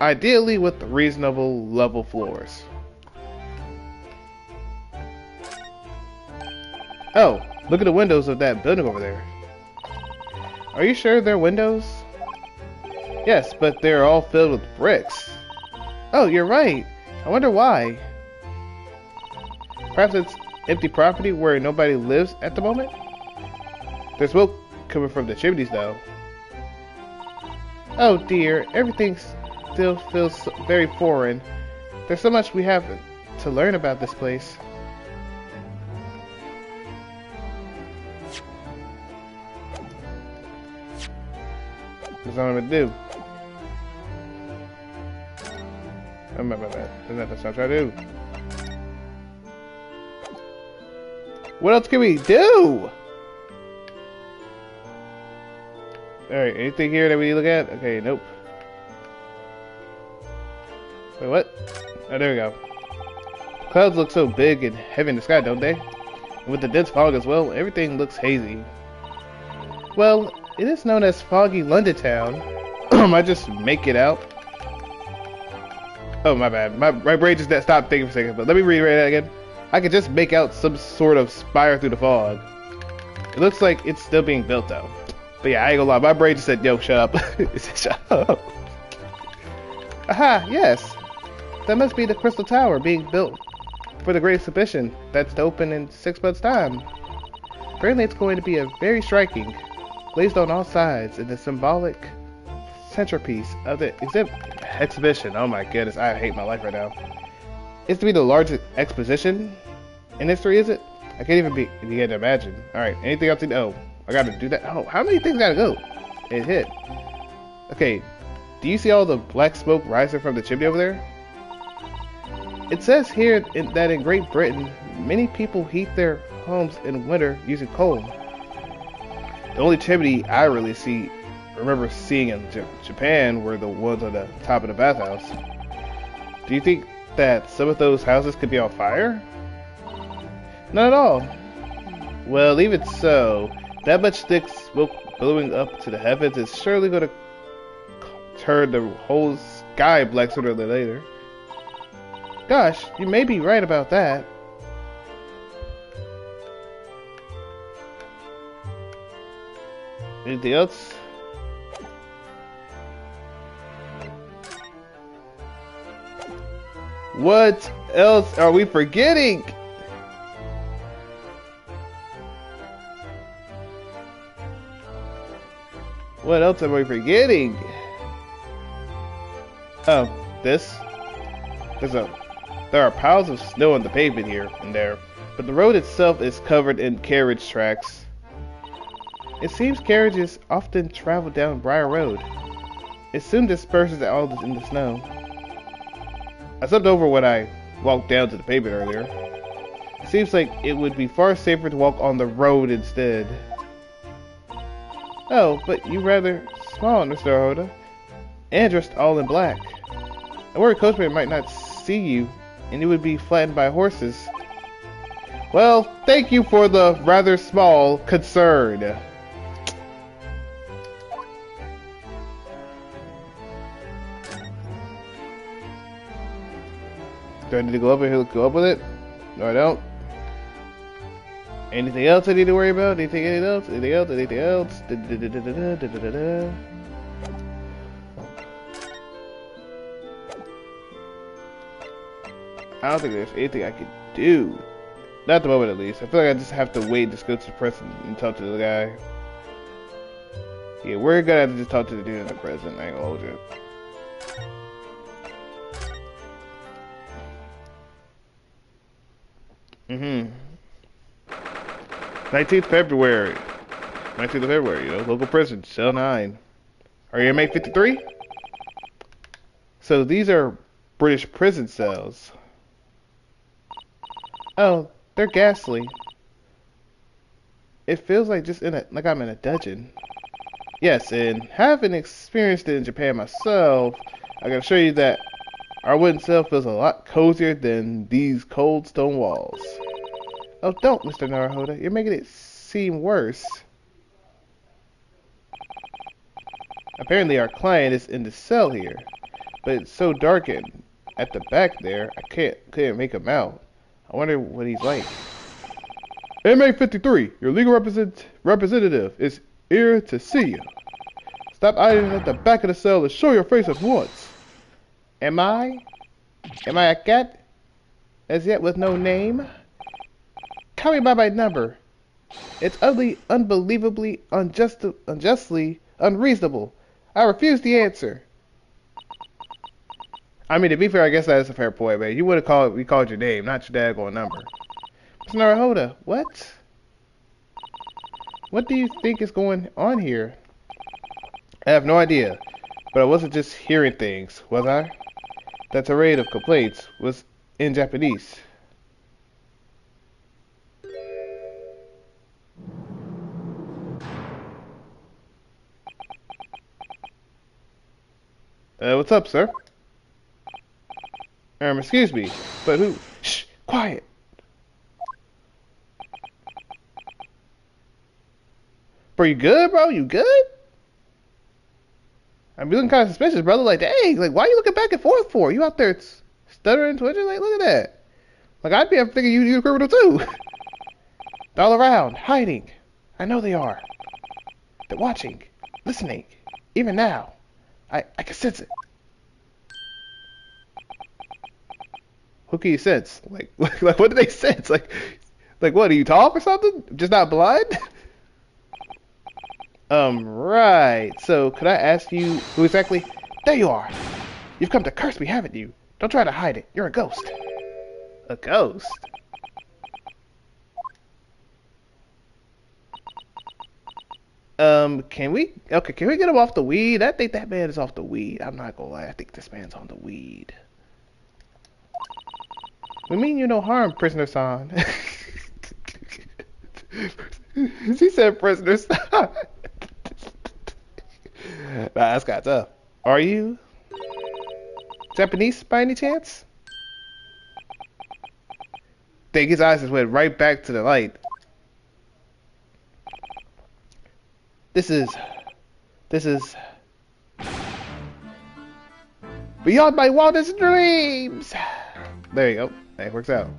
ideally with reasonable level floors. Oh, look at the windows of that building over there. Are you sure they're windows? Yes, but they're all filled with bricks. Oh, you're right. I wonder why. Perhaps it's empty property where nobody lives at the moment? There's smoke coming from the chimneys, though. Oh dear, everything still feels very foreign. There's so much we have to learn about this place. That's what I'm gonna do. That's not what I'm trying to do. What else can we do? Alright, anything here that we need to look at? Okay, nope. Wait, what? Oh, there we go. The clouds look so big and heavy in the sky, don't they? And with the dense fog as well, everything looks hazy. Well, it is known as Foggy London Town. I just make it out. Oh, my bad. My brain just stopped thinking for a second, but let me read that again. I can just make out some sort of spire through the fog. It looks like it's still being built, though. But yeah, I ain't gonna lie. My brain just said, yo, shut up. It said, shut up. Aha, yes. That must be the Crystal Tower being built for the Great Exhibition that's to open in 6 months' time. Apparently it's going to be a very striking, glazed on all sides, in the symbolic centerpiece of the exhibition. Oh my goodness, I hate my life right now. It's to be the largest exposition in history, is it? I can't even begin to imagine. Alright, anything else? Oh, I gotta do that. Oh, how many things gotta go? It hit. Okay, do you see all the black smoke rising from the chimney over there? It says here that in Great Britain, many people heat their homes in winter using coal. The only chimney I really remember seeing in Japan were the ones on the top of the bathhouse. Do you think that some of those houses could be on fire? Not at all. Well, even so, that much thick smoke billowing up to the heavens is surely going to turn the whole sky black sooner than later. Gosh, you may be right about that. Anything else? What else are we forgetting? What else am I forgetting? Oh, this? There are piles of snow on the pavement here and there, but the road itself is covered in carriage tracks. It seems carriages often travel down Briar Road. It soon disperses all in the snow. I slipped over when I walked down to the pavement earlier. It seems like it would be far safer to walk on the road instead. Oh, but you're rather small, Mr. Ahoda, and dressed all in black. I worry coachman might not see you, and you would be flattened by horses. Well, thank you for the rather small concern. Do I need to go up and go up with it? No, I don't. Anything else I need to worry about? Anything else? Anything else? Anything else? I don't think there's anything I can do. Not at the moment, at least. I feel like I just have to wait and just go to the prison and talk to the guy. Yeah, we're gonna have to just talk to the dude in the prison. I ain't gonna hold you. Mm-hmm. 19th February. 19th of February, you know, local prison, cell 9. Are you inmate 53? So these are British prison cells. Oh, they're ghastly. It feels like like I'm in a dungeon. Yes, and having experienced it in Japan myself, I can assure you that our wooden cell feels a lot cozier than these cold stone walls. Oh, don't, Mr. Naruhodo. You're making it seem worse. Apparently our client is in the cell here, but it's so dark at the back there, I couldn't make him out. I wonder what he's like. Inmate 53, your legal representative is here to see you. Stop hiding at the back of the cell and show your face at once. Am I a cat? As yet with no name? Call me by my number. It's ugly, unbelievably, unjustly unreasonable. I refuse the answer. I mean, to be fair, I guess that is a fair point, man. You would have called your name, not your daggone number. Mr. Naruhodo, what? What do you think is going on here? I have no idea, but I wasn't just hearing things, was I? That tirade of complaints was in Japanese. What's up, sir? Excuse me, but who? Shh, quiet. Bro, you good, bro? You good? I'm looking kind of suspicious, brother. Like, dang, like, why are you looking back and forth for? You out there stuttering, twitching? Like, look at that. Like, I'd be thinking you're a criminal too. They're all around, hiding. I know they are. They're watching, listening. Even now, I can sense it. Who can you sense? Like what do they sense? Like what? Do you talk or something? Just not blind? Right. So, could I ask you who exactly? There you are. You've come to curse me, haven't you? Don't try to hide it. You're a ghost. A ghost? Can we get him off the weed? I think that man is off the weed. I'm not gonna lie. I think this man's on the weed. We mean you no harm, prisoner-san. She said prisoner-san. Nah, that's got tough. Are you Japanese by any chance? Think his eyes just went right back to the light. This is beyond my wildest dreams. There you go. That works out.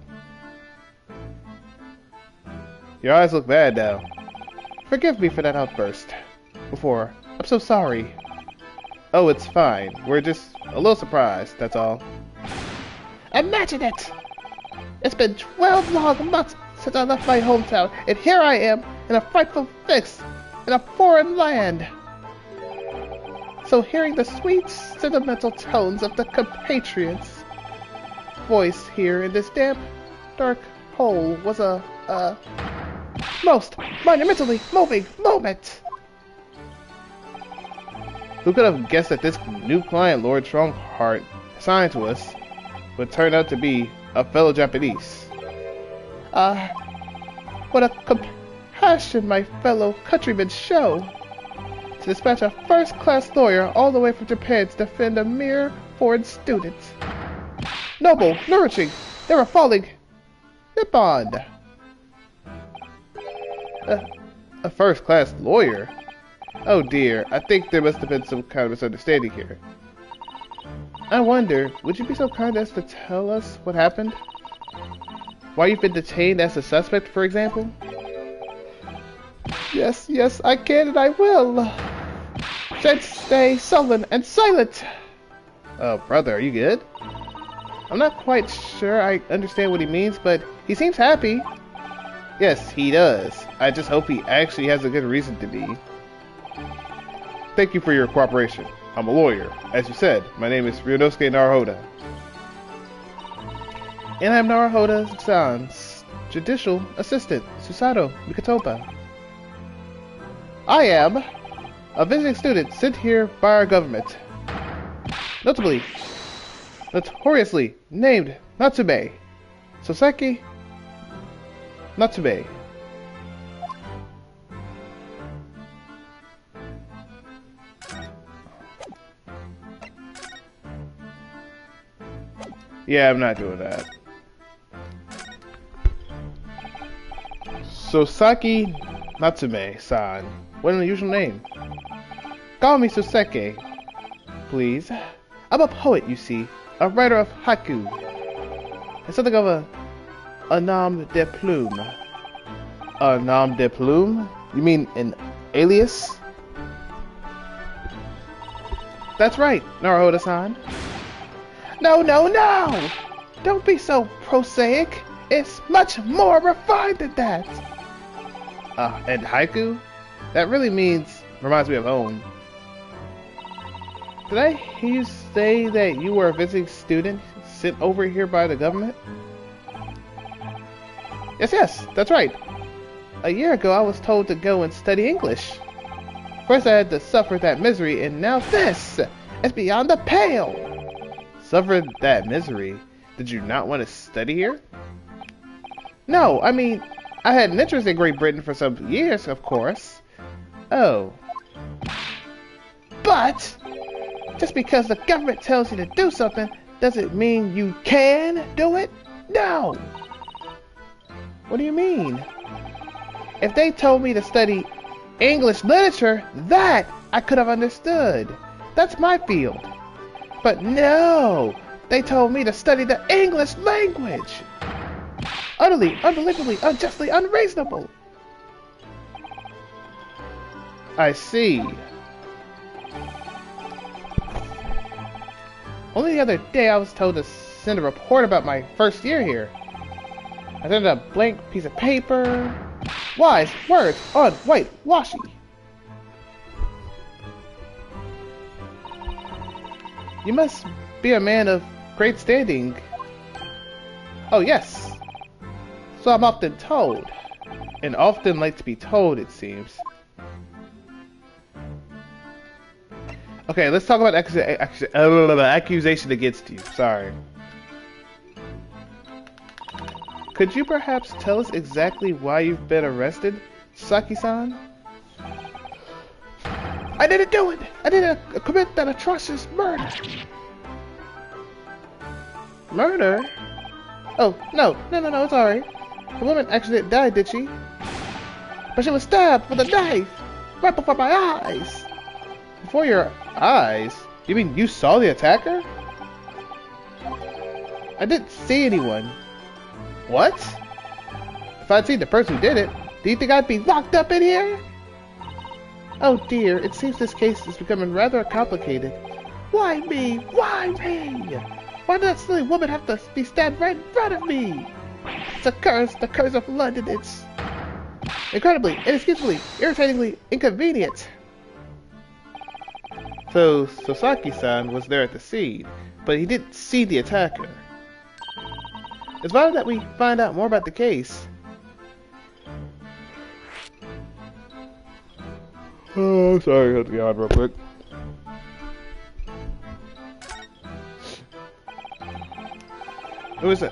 Your eyes look bad now. Forgive me for that outburst before. I'm so sorry. Oh, it's fine. We're just a little surprised, that's all. Imagine it! It's been 12 long months since I left my hometown, and here I am in a frightful fix in a foreign land. So hearing the sweet, sentimental tones of the compatriots' voice here in this damp, dark hole was a most monumentally moving moment. Who could have guessed that this new client Lord Strongheart assigned to us would turn out to be a fellow Japanese? What a compassion my fellow countrymen show to dispatch a first-class lawyer all the way from Japan to defend a mere foreign student. Noble, nourishing, they were falling. Nippon. A first-class lawyer? Oh dear, I think there must have been some kind of misunderstanding here. I wonder, would you be so kind as to tell us what happened? Why you've been detained as a suspect, for example? Yes, I can and I will. Just stay sullen and silent. Oh, brother, are you good? I'm not quite sure I understand what he means, but he seems happy. Yes, he does. I just hope he actually has a good reason to be. Thank you for your cooperation. I'm a lawyer. As you said, my name is Ryunosuke Naruhodo. And I'm Naruhodo-san's judicial assistant, Susato Mikotoba. I am a visiting student sent here by our government. Notoriously named Natsume. Soseki Natsume. Yeah, I'm not doing that. Soseki Natsume-san. What an unusual name. Call me Soseki, please. I'm a poet, you see. A writer of haiku. And something of a nom de plume. A nom de plume? You mean an alias? That's right, Naruhodo-san. No! Don't be so prosaic. It's much more refined than that. And haiku? That really reminds me of home. Did I hear you say that you were a visiting student sent over here by the government? Yes, that's right. A year ago I was told to go and study English. First I had to suffer that misery, and now this! It's beyond the pale! Suffered that misery? Did you not want to study here? No, I mean, I had an interest in Great Britain for some years, of course. Oh. But, just because the government tells you to do something, doesn't mean you can do it? No! What do you mean? If they told me to study English literature, that I could have understood. That's my field. But no! They told me to study the English language! Utterly, unbelievably, unjustly unreasonable! I see. Only the other day I was told to send a report about my first year here. I sent a blank piece of paper. Wise words on white washi. You must be a man of great standing. Oh yes. So I'm often told. And often like to be told, it seems. Okay, let's talk about accusation against you. Sorry. Could you perhaps tell us exactly why you've been arrested, Saki-san? I didn't do it! I didn't commit that atrocious murder! Murder? Oh, no, it's alright. The woman actually didn't die, did she? But she was stabbed with a knife! Right before my eyes! Before your eyes? You mean you saw the attacker? I didn't see anyone. What? If I'd seen the person who did it, do you think I'd be locked up in here? Oh dear, it seems this case is becoming rather complicated. Why me? Why me? Why did that silly woman have to be stabbed right in front of me? It's a curse, the curse of London. It's incredibly, inexcusably, irritatingly inconvenient. So, Sosaki-san was there at the scene, but he didn't see the attacker. It's vital that we find out more about the case. Oh, sorry, I have to get on real quick. It was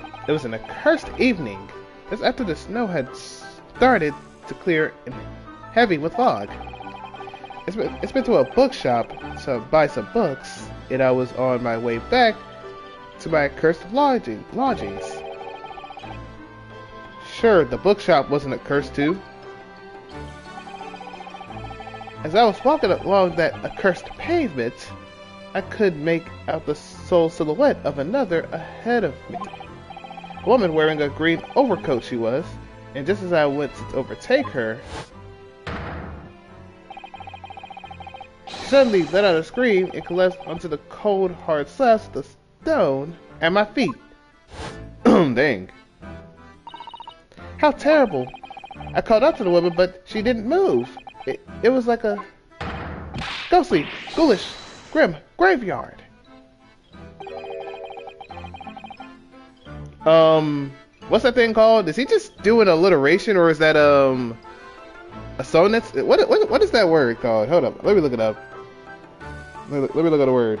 an accursed evening. Just after the snow had started to clear and heavy with fog. It's been to a bookshop to buy some books, and I was on my way back to my accursed lodgings. Sure, the bookshop wasn't accursed too. As I was walking along that accursed pavement, I could make out the sole silhouette of another ahead of me. A woman wearing a green overcoat she was, and just as I went to overtake her, she suddenly let out a scream and collapsed onto the cold, hard slabs of the stone at my feet. Dang. How terrible. I called out to the woman, but she didn't move. It was like a ghostly, ghoulish, grim graveyard. What's that thing called? Is he just doing alliteration, or is that a sonnet? What is that word called? Hold up, let me look it up. Let me look at the word.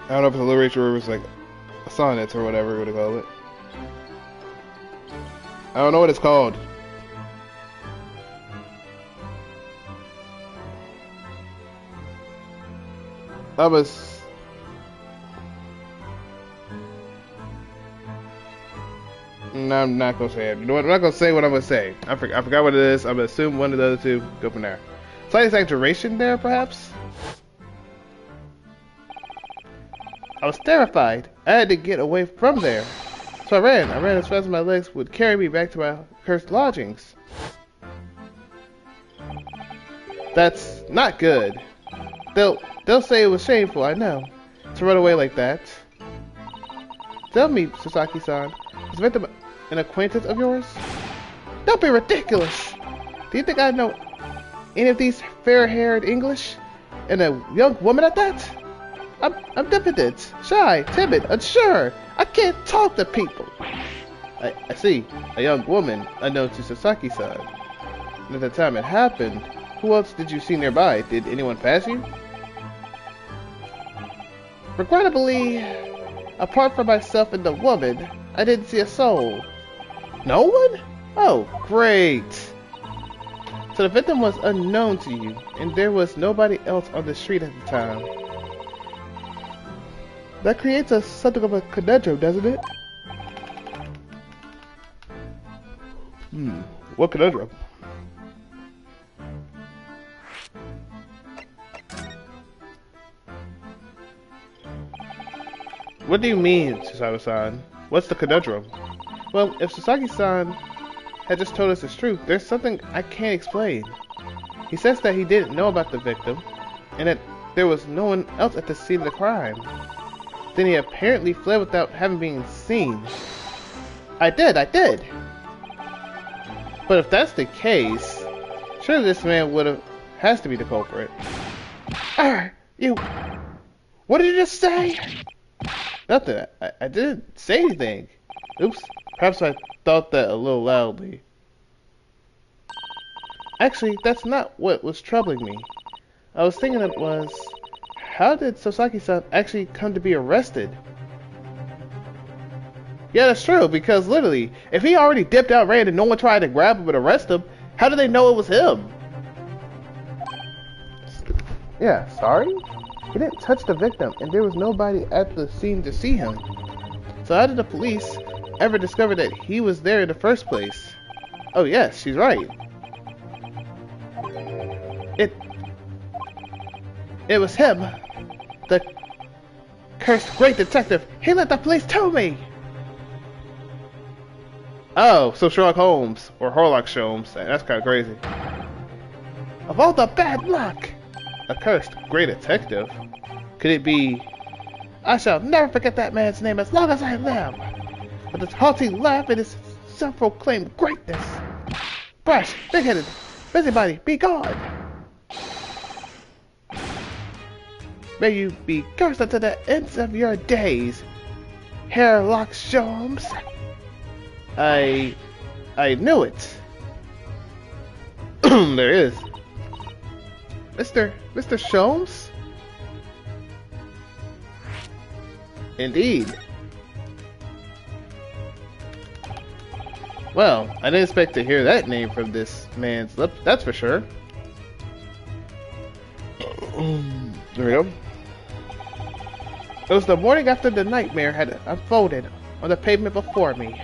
I don't know if it's alliteration or if it's like a sonnet or whatever you would call it. I don't know what it's called. That was... No, I'm not gonna say it. You know what? I'm not gonna say what I'm gonna say. I forgot what it is. I'm gonna assume one of the other two. Go from there. Slight exaggeration there, perhaps? I was terrified. I had to get away from there. So I ran as fast as my legs would carry me back to my cursed lodgings. That's not good. They'll say it was shameful, I know, to run away like that. Tell me, Sasaki-san, is Victim an acquaintance of yours? Don't be ridiculous! Do you think I know any of these fair-haired English? And a young woman at that? I'm diffident, shy, timid, unsure. I can't talk to people. I see. A young woman unknown to Sasaki-san. And at the time it happened, who else did you see nearby? Did anyone pass you? Regrettably, apart from myself and the woman, I didn't see a soul. No one? Oh, great. So the victim was unknown to you, and there was nobody else on the street at the time. That creates something of a conundrum, doesn't it? What conundrum? What do you mean, Sasaki-san? What's the conundrum? Well, if Sasaki-san had just told us the truth, there's something I can't explain. He says that he didn't know about the victim, and that there was no one else at the scene of the crime. Then he apparently fled without having been seen. I did! But if that's the case, surely this man has to be the culprit. What did you just say? Nothing. I didn't say anything. Oops. Perhaps I thought that a little loudly. Actually, that's not what was troubling me. I was thinking it was, how did Sasaki-san actually come to be arrested? Yeah, that's true, because literally, if he already dipped out, ran, and no one tried to grab him and arrest him, how did they know it was him? Yeah, sorry? He didn't touch the victim, and there was nobody at the scene to see him. So how did the police ever discover that he was there in the first place? Oh yes, she's right. It was him. The cursed great detective. He let the police tell me. Oh, so Sherlock Holmes, or Sherlock Holmes. That's kind of crazy. Of all the bad luck! A cursed great detective? Could it be... I shall never forget that man's name as long as I live. With his haughty laugh and his self-proclaimed greatness. Brash, big-headed, busybody, be gone! May you be cursed unto the ends of your days, Sherlock Holmes. I knew it. There is. Mr. Sholmes? Indeed. Well, I didn't expect to hear that name from this man's lips, that's for sure. There we go. It was the morning after the nightmare had unfolded on the pavement before me.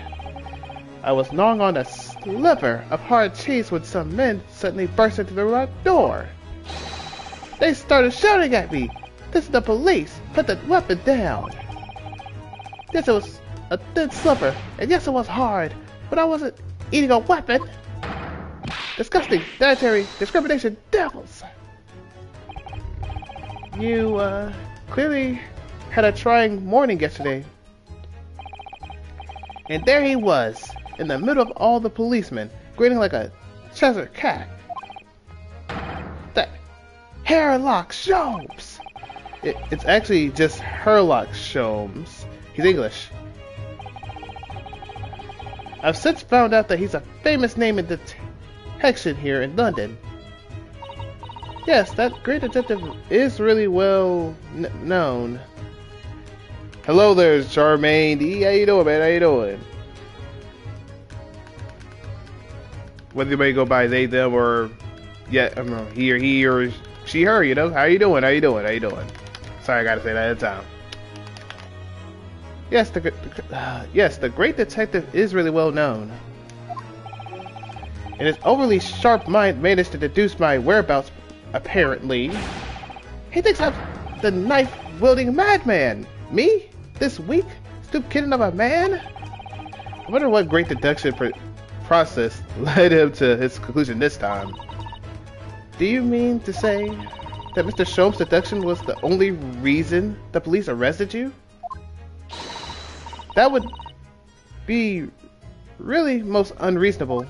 I was gnawing on a sliver of hard cheese when some men suddenly burst into the front door. They started shouting at me, "This is the police! Put the weapon down!" Yes, it was a thin sliver, and yes, it was hard, but I wasn't eating a weapon. Disgusting, dietary, discrimination, devils! You, clearly had a trying morning yesterday. And there he was, in the middle of all the policemen, grinning like a Cheshire cat. That Herlock Sholmes! It's actually just Herlock Sholmes. He's English. I've since found out that he's a famous name in detection here in London. Yes, that great detective is really well known. Hello there, Charmaine. How you doing, man? How you doing? Whether you may go by they, them, or he or she, her, you know. How you doing? How you doing? How you doing? Sorry, I gotta say that at a time. Yes, the great detective is really well known. And his overly sharp mind managed to deduce my whereabouts, apparently. He thinks I'm the knife-wielding madman. Me? This weak, stupid kitten of a man? I wonder what great deduction process led him to his conclusion this time. Do you mean to say that Mr. Sholmes' deduction was the only reason the police arrested you? That would be really most unreasonable.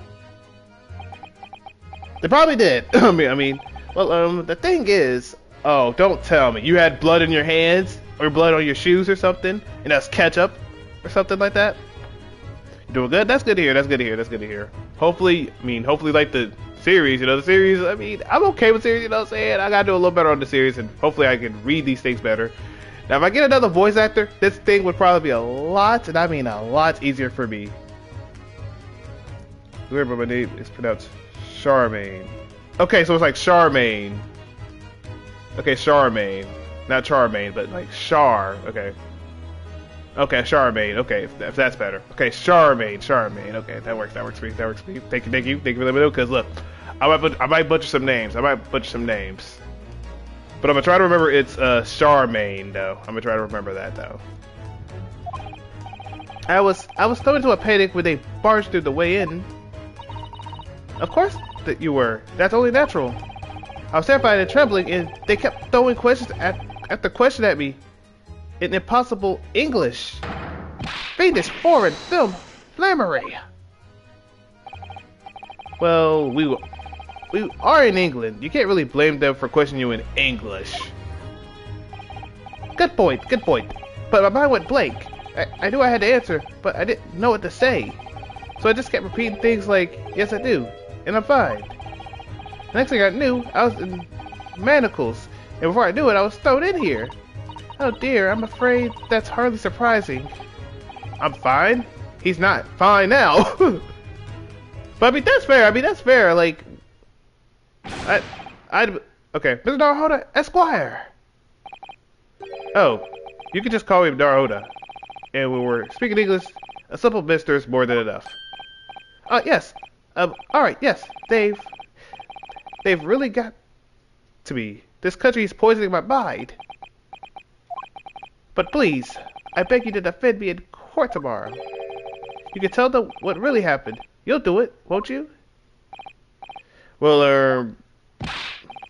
They probably did. Well, the thing is, oh, don't tell me you had blood in your hands or blood on your shoes or something, and that's ketchup or something like that. You doing good? That's good to hear. That's good to hear. That's good to hear. Hopefully like the series, the series. I'm okay with series. You know what I'm saying? I gotta do a little better on the series, and hopefully I can read these things better. Now, if I get another voice actor, this thing would probably be a lot, and I mean a lot easier for me. Whoever my name is pronounced Charmaine. Okay, so it's like Charmaine. Okay, Charmaine. Not Charmaine, but like Char. Okay. Okay, Charmaine. Okay, if that's better. Okay, Charmaine. Okay, that works for me. Thank you for letting me know. Cause look, I might butcher some names. But I'm gonna try to remember it's Charmaine though. I'm gonna try to remember that though. I was thrown into a panic when they barged through the way in. Of course that you were. That's only natural. I was terrified and trembling, and they kept throwing questions after question at me in impossible English. Fiendish foreign film flammery. Well, we are in England. You can't really blame them for questioning you in English. Good point. But my mind went blank. I knew I had to answer, but I didn't know what to say. So I just kept repeating things like, yes I do, and I'm fine. The next thing I knew, I was in manacles, and before I knew it, I was thrown in here. Oh dear, I'm afraid that's hardly surprising. I'm fine? He's not fine now. But that's fair. Like, okay, Mr. Darhoda, Esquire. Oh, you can just call me Darhoda. And when we're speaking English, a simple mister is more than enough. Yes. Alright, yes. They've really got to me. This country is poisoning my mind. But please, I beg you to defend me in court tomorrow. You can tell them what really happened. You'll do it, won't you? Well,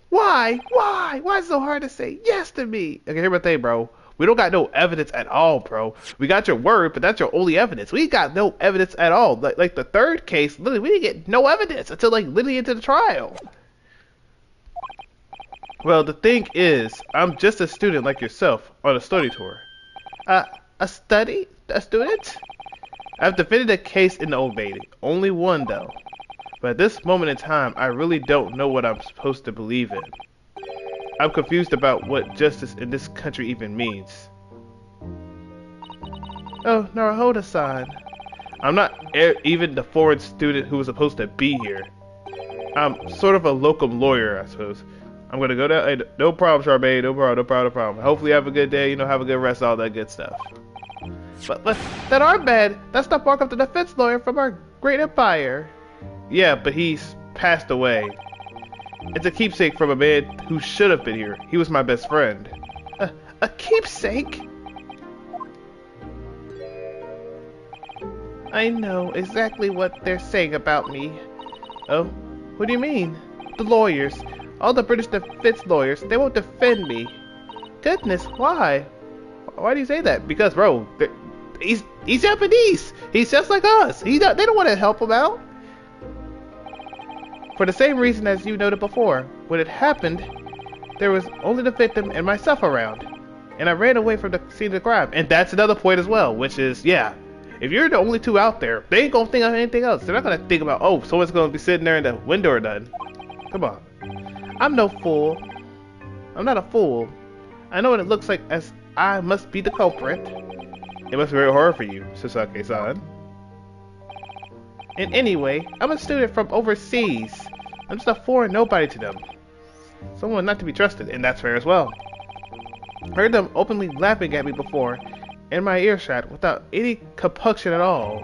why? Why is it so hard to say yes to me? Okay, here's my thing, bro. We don't got no evidence at all, bro. We got your word, but that's your only evidence. We got no evidence at all. Like the third case, literally, we didn't get no evidence until like literally into the trial. Well, the thing is, I'm just a student like yourself on a study tour. A student? I've defended a case in the Old Bailey. Only one, though. But at this moment in time, I really don't know what I'm supposed to believe in. I'm confused about what justice in this country even means. Oh, Naruhodo-san. I'm not even the foreign student who was supposed to be here. I'm sort of a locum lawyer, I suppose. I'm gonna go down. Hey, no problem, Charmaine. No problem. Hopefully you have a good day, have a good rest, all that good stuff. But that armband, that's the mark of the defense lawyer from our great empire. Yeah, but he's passed away. It's a keepsake from a man who should have been here. He was my best friend. A keepsake? I know exactly what they're saying about me. Oh, What do you mean? The lawyers. All the British defense lawyers, they won't defend me. Goodness, why? Why do you say that? Because, bro, he's Japanese. He's just like us. They don't want to help him out. For the same reason as you noted before. When it happened, there was only the victim and myself around. And I ran away from the scene of the crime. And that's another point as well, which is, yeah, if you're the only two out there, they ain't gonna think of anything else. They're not gonna think about, oh, someone's gonna be sitting there in the window or nothing. Come on. I'm no fool. I'm not a fool. I know what it looks like as I must be the culprit. It must be very hard for you, Sasaki-san. And anyway, I'm a student from overseas. I'm just a foreign nobody to them. Someone not to be trusted, and that's fair as well. Heard them openly laughing at me before, in my earshot, without any compunction at all.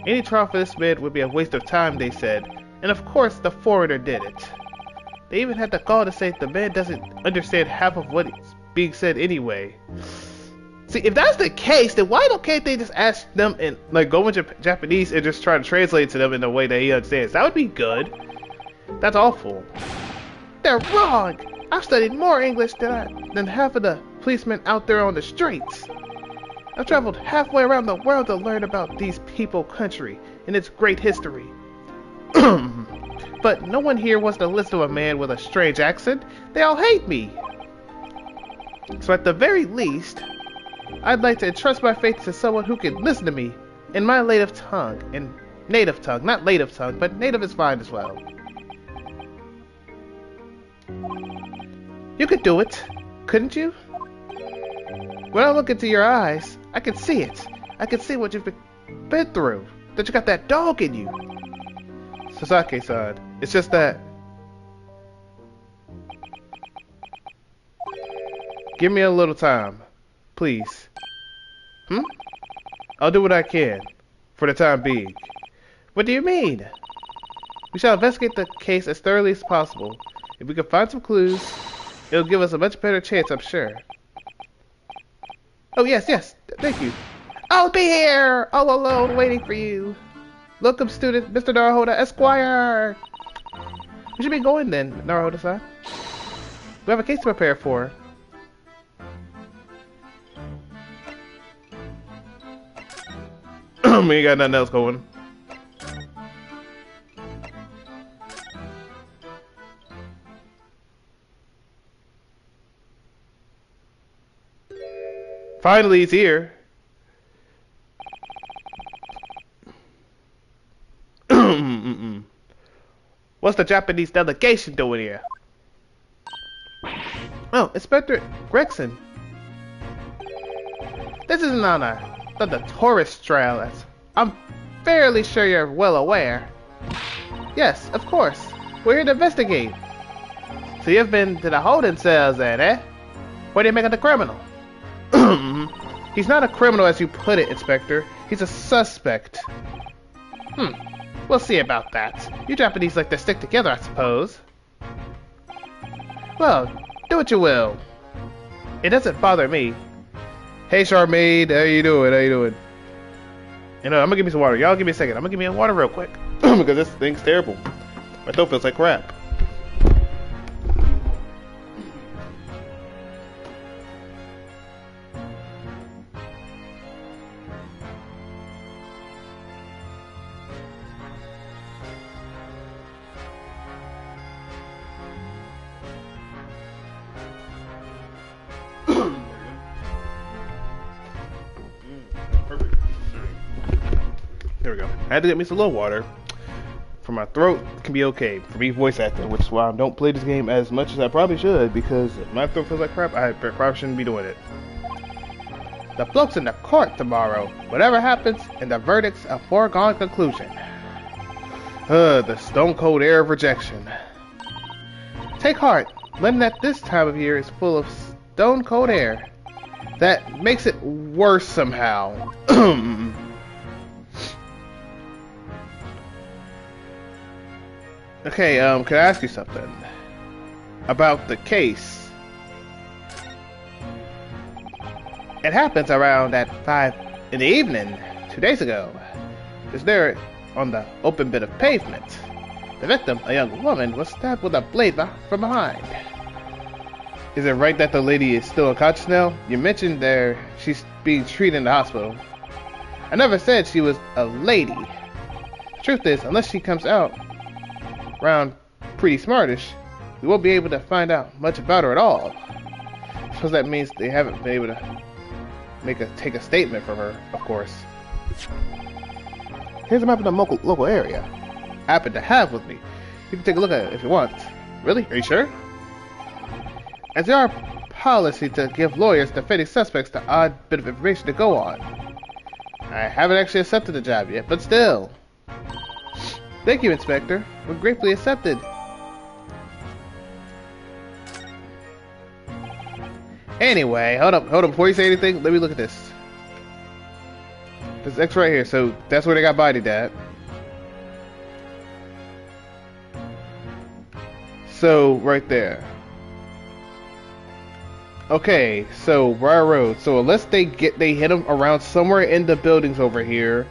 Any trial for this man would be a waste of time, they said, and of course the foreigner did it. They even had the gall to say the man doesn't understand half of what is being said anyway. See, if that's the case, then why can't they just ask them and like go into Japanese and just try to translate to them in a way that he understands? That would be good. That's awful. They're wrong. I've studied more English than half of the policemen out there on the streets. I've traveled halfway around the world to learn about these people, country, and its great history. But no one here wants to listen to a man with a strange accent. They all hate me. So at the very least, I'd like to entrust my faith to someone who can listen to me in my native tongue. Not native tongue, but native is fine as well. You could do it, couldn't you? When I look into your eyes, I can see it. I can see what you've been through. That you got that dog in you. Sasaki-san, it's just that... Give me a little time, please. I'll do what I can, for the time being. What do you mean? We shall investigate the case as thoroughly as possible. If we can find some clues, it'll give us a much better chance, I'm sure. Oh, yes, thank you. I'll be here, all alone, waiting for you. Welcome, student, Mr. Naruhodo, Esquire. We should be going then, Naruhodo-san. We have a case to prepare for. We ain't got nothing else going. Finally, he's here. What's the Japanese delegation doing here? Oh, Inspector Gregson. This isn't on the tourist trail, as I'm fairly sure you're well aware. Yes, of course. We're here to investigate. So you've been to the holding cells then, eh? What do you make of the criminal? He's not a criminal as you put it, Inspector. He's a suspect. We'll see about that. You Japanese like to stick together, I suppose. Well, do what you will. It doesn't bother me. Hey, Charmaine, how you doing? You know, I'm gonna give me some water. Y'all give me a second. I'm gonna give me a water real quick. Because this thing's terrible. My throat feels like crap. There we go. I had to get me some little water. For my throat, it can be okay. For me, voice acting, which is why I don't play this game as much as I probably should, because if my throat feels like crap, I probably shouldn't be doing it. The bloke's in the court tomorrow. Whatever happens, and the verdict's a foregone conclusion. The stone cold air of rejection. Take heart. London at this time of year is full of stone cold air. That makes it worse somehow. Okay, can I ask you something? About the case. It happens around at 5 in the evening, 2 days ago. It's there on the open bit of pavement. The victim, a young woman, was stabbed with a blade from behind. Is it right that the lady is still unconscious now? You mentioned there she's being treated in the hospital. I never said she was a lady. The truth is, unless she comes out around pretty smartish, we won't be able to find out much about her at all. I suppose that means they haven't been able to take a statement from her, of course. Here's a map of the local area. I happen to have with me. You can take a look at it if you want. Really? Are you sure? As there are policy to give lawyers defending suspects the odd bit of information to go on. I haven't actually accepted the job yet, but still. Thank you, Inspector. We're gratefully accepted. Anyway, hold up, before you say anything, let me look at this. This X right here, so that's where they got bodied at. So, right there. Okay, so Briar Road. So unless they hit him around somewhere in the buildings over here,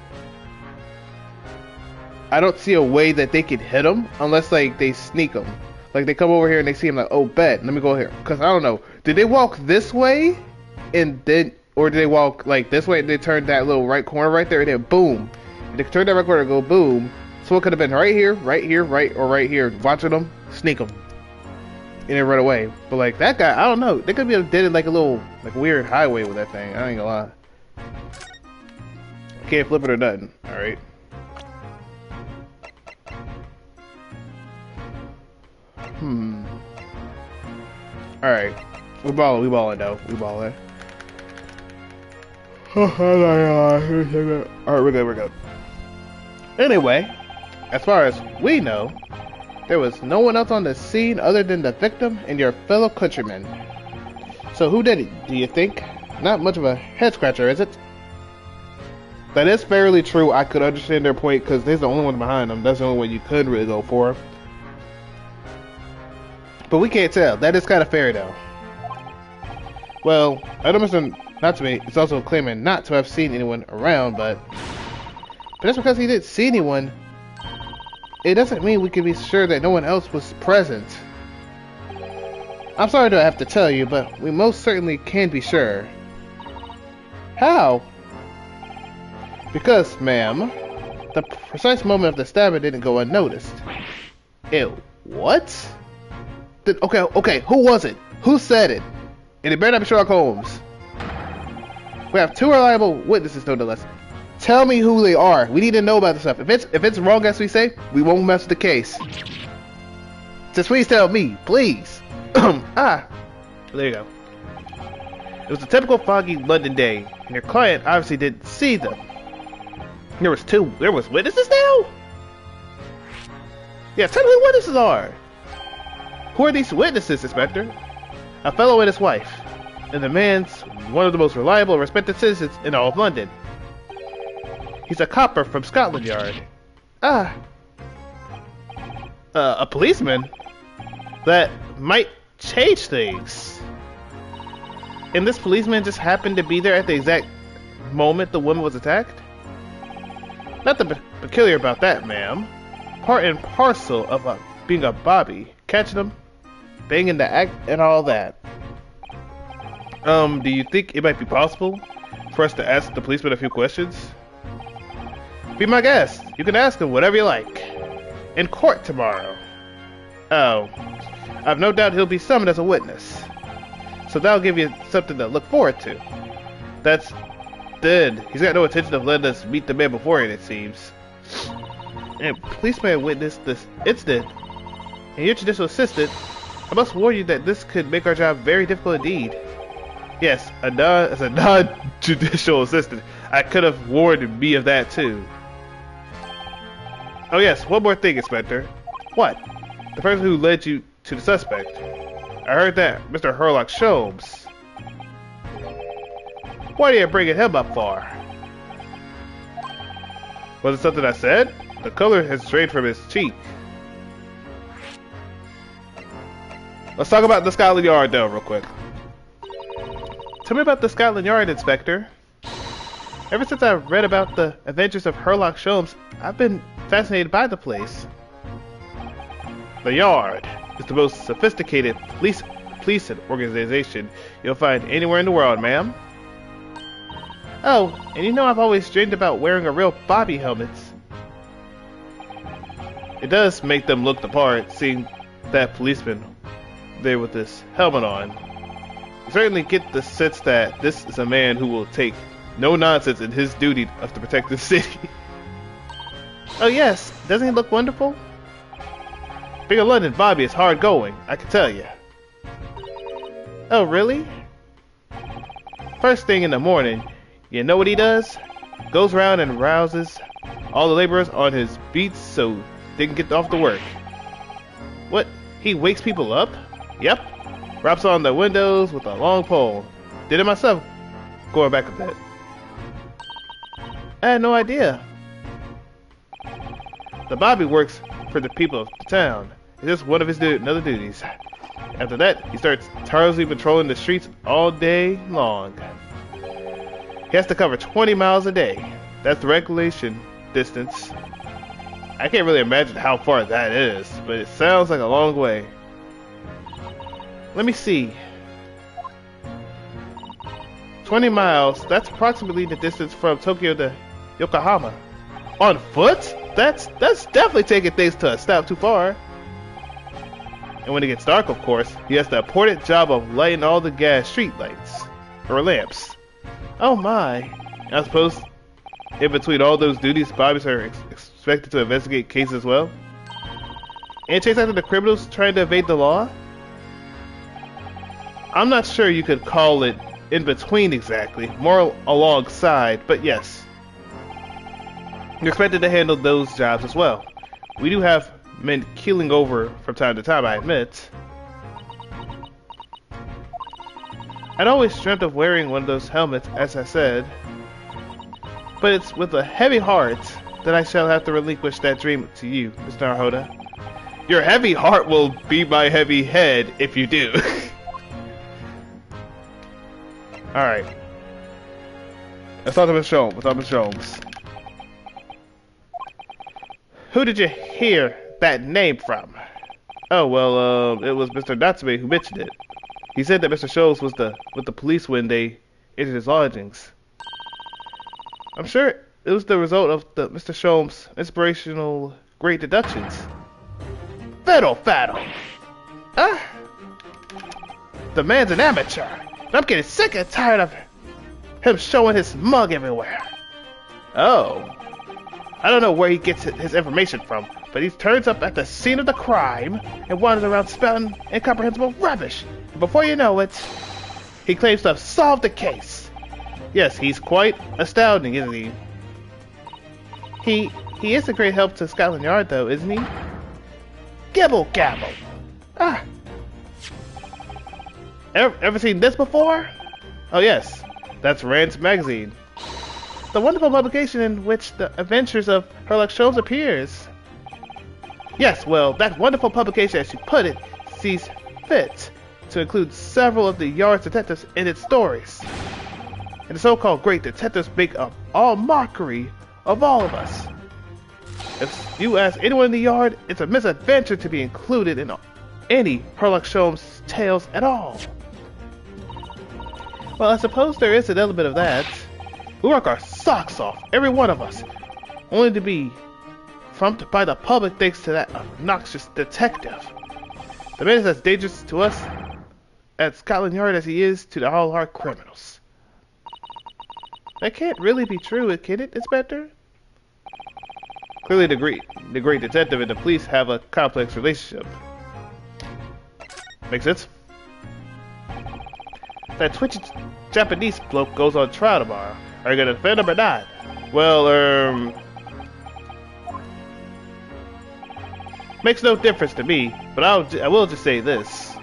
I don't see a way that they could hit him unless like they sneak him. Like they come over here and they see him like, oh, bet, let me go here. Cause I don't know, did they walk this way and then, or did they walk like this way and they turn that little right corner right there and then boom? If they turn that right corner and go boom, so it could have been right here, right here, watching them, sneak them. And then run away. But like that guy, I don't know. They could be did it like a little like weird highway with that thing. I ain't gonna lie. Can't flip it or nothing. Alright. Alright. We balling though. We balling. Alright, we're good. Anyway, as far as we know, there was no one else on the scene other than the victim and your fellow countrymen. So who did it, do you think? Not much of a head scratcher, is it? That is fairly true. I could understand their point because there's the only one behind them. That's the only one you could really go for. But we can't tell. That is kind of fair though. Well, I don't mention not to me. It's also claiming not to have seen anyone around, but that's because he didn't see anyone. It doesn't mean we can be sure that no one else was present. I'm sorry to have to tell you, but we most certainly can be sure. How? Because, ma'am, the precise moment of the stabbing didn't go unnoticed. Ew, what? Okay, who was it? Who said it? And it better not be Sherlock Holmes. We have two reliable witnesses, nonetheless. Tell me who they are. We need to know about this stuff. If it's wrong as we say, we won't mess with the case. Just please tell me, please. There you go. It was a typical foggy London day, and your client obviously didn't see them. There was witnesses now? Yeah, tell me who witnesses are. Who are these witnesses, Inspector? A fellow and his wife. And the man's one of the most reliable and respected citizens in all of London. He's a copper from Scotland Yard. A policeman? That might change things. And this policeman just happened to be there at the exact moment the woman was attacked? Nothing peculiar about that, ma'am. Part and parcel of being a bobby. Catching them, banging the act, and all that. Do you think it might be possible for us to ask the policeman a few questions? Be my guest. You can ask him whatever you like. In court tomorrow. Oh. I've no doubt he'll be summoned as a witness. So that'll give you something to look forward to. That's dead. He's got no intention of letting us meet the man beforehand, it seems. And policeman witnessed this incident. And your judicial assistant, I must warn you that this could make our job very difficult indeed. Yes, as a non-judicial assistant, I could have warned me of that too. Oh yes, one more thing, Inspector. What? The person who led you to the suspect. I heard that Mr. Sherlock Holmes. What are you bringing him up for? Was it something I said? The color has strayed from his cheek. Let's talk about the Scotland Yard though, real quick. Tell me about the Scotland Yard, Inspector. Ever since I read about the adventures of Sherlock Holmes, I've been fascinated by the place. The Yard is the most sophisticated police organization you'll find anywhere in the world, ma'am. Oh, and you know I've always dreamed about wearing a real Bobby helmet. It does make them look the part, seeing that policeman there with this helmet on. You certainly get the sense that this is a man who will take no nonsense in his duty of to protect the city. Oh yes, doesn't he look wonderful? Being a London Bobby is hard going, I can tell you. Oh really? First thing in the morning, you know what he does? Goes around and rouses all the laborers on his beats so they can get off to work. What? He wakes people up? Yep. Raps on the windows with a long pole. Did it myself. Going back a bit. I had no idea. The Bobby works for the people of the town. It's just one of his other duties. After that, he starts tirelessly patrolling the streets all day long. He has to cover 20 miles a day. That's the regulation distance. I can't really imagine how far that is, but it sounds like a long way. Let me see. 20 miles, that's approximately the distance from Tokyo to Yokohama. On foot? That's definitely taking things to a step too far. And when it gets dark, of course, he has the important job of lighting all the gas street lights. Or lamps. Oh my. I suppose in between all those duties, Bobbies are expected to investigate cases as well. And chase after the criminals trying to evade the law? I'm not sure you could call it in between exactly, more alongside, but yes. You're expected to handle those jobs as well. We do have men keeling over from time to time, I admit. I'd always dreamt of wearing one of those helmets, as I said. But it's with a heavy heart that I shall have to relinquish that dream to you, Mr. Narhoda. Your heavy heart will be my heavy head if you do. Alright. Let's talk to Miss Sholmes. What's up, Miss Sholmes? Who did you hear that name from? Oh, well, it was Mr. Natsume who mentioned it. He said that Mr. Sholmes was with the police when they entered his lodgings. I'm sure it was the result of Mr. Sholmes' inspirational great deductions. Fiddle! Ah! The man's an amateur. And I'm getting sick and tired of him showing his mug everywhere. Oh. I don't know where he gets his information from, but he turns up at the scene of the crime and wanders around spouting incomprehensible rubbish. And before you know it, he claims to have solved the case. Yes, he's quite astounding, isn't he? He is a great help to Scotland Yard, though, isn't he? Gibble gabble. Ah. Ever seen this before? Oh yes, that's Rand's magazine. The wonderful publication in which the adventures of Sherlock Holmes appears. Yes, well, that wonderful publication, as you put it, sees fit to include several of the Yard's detectives in its stories. And the so-called great detectives make up all mockery of all of us. If you ask anyone in the Yard, it's a misadventure to be included in any Sherlock Holmes tales at all. Well, I suppose there is an element of that. We work our socks off, every one of us, only to be frumped by the public thanks to that obnoxious detective. The man is as dangerous to us at Scotland Yard as he is to all our criminals. That can't really be true, can it, Inspector? Clearly the great detective and the police have a complex relationship. Makes sense? That twitchy Japanese bloke goes on trial tomorrow. Are you gonna defend him or not? Well, makes no difference to me, but I will just say this.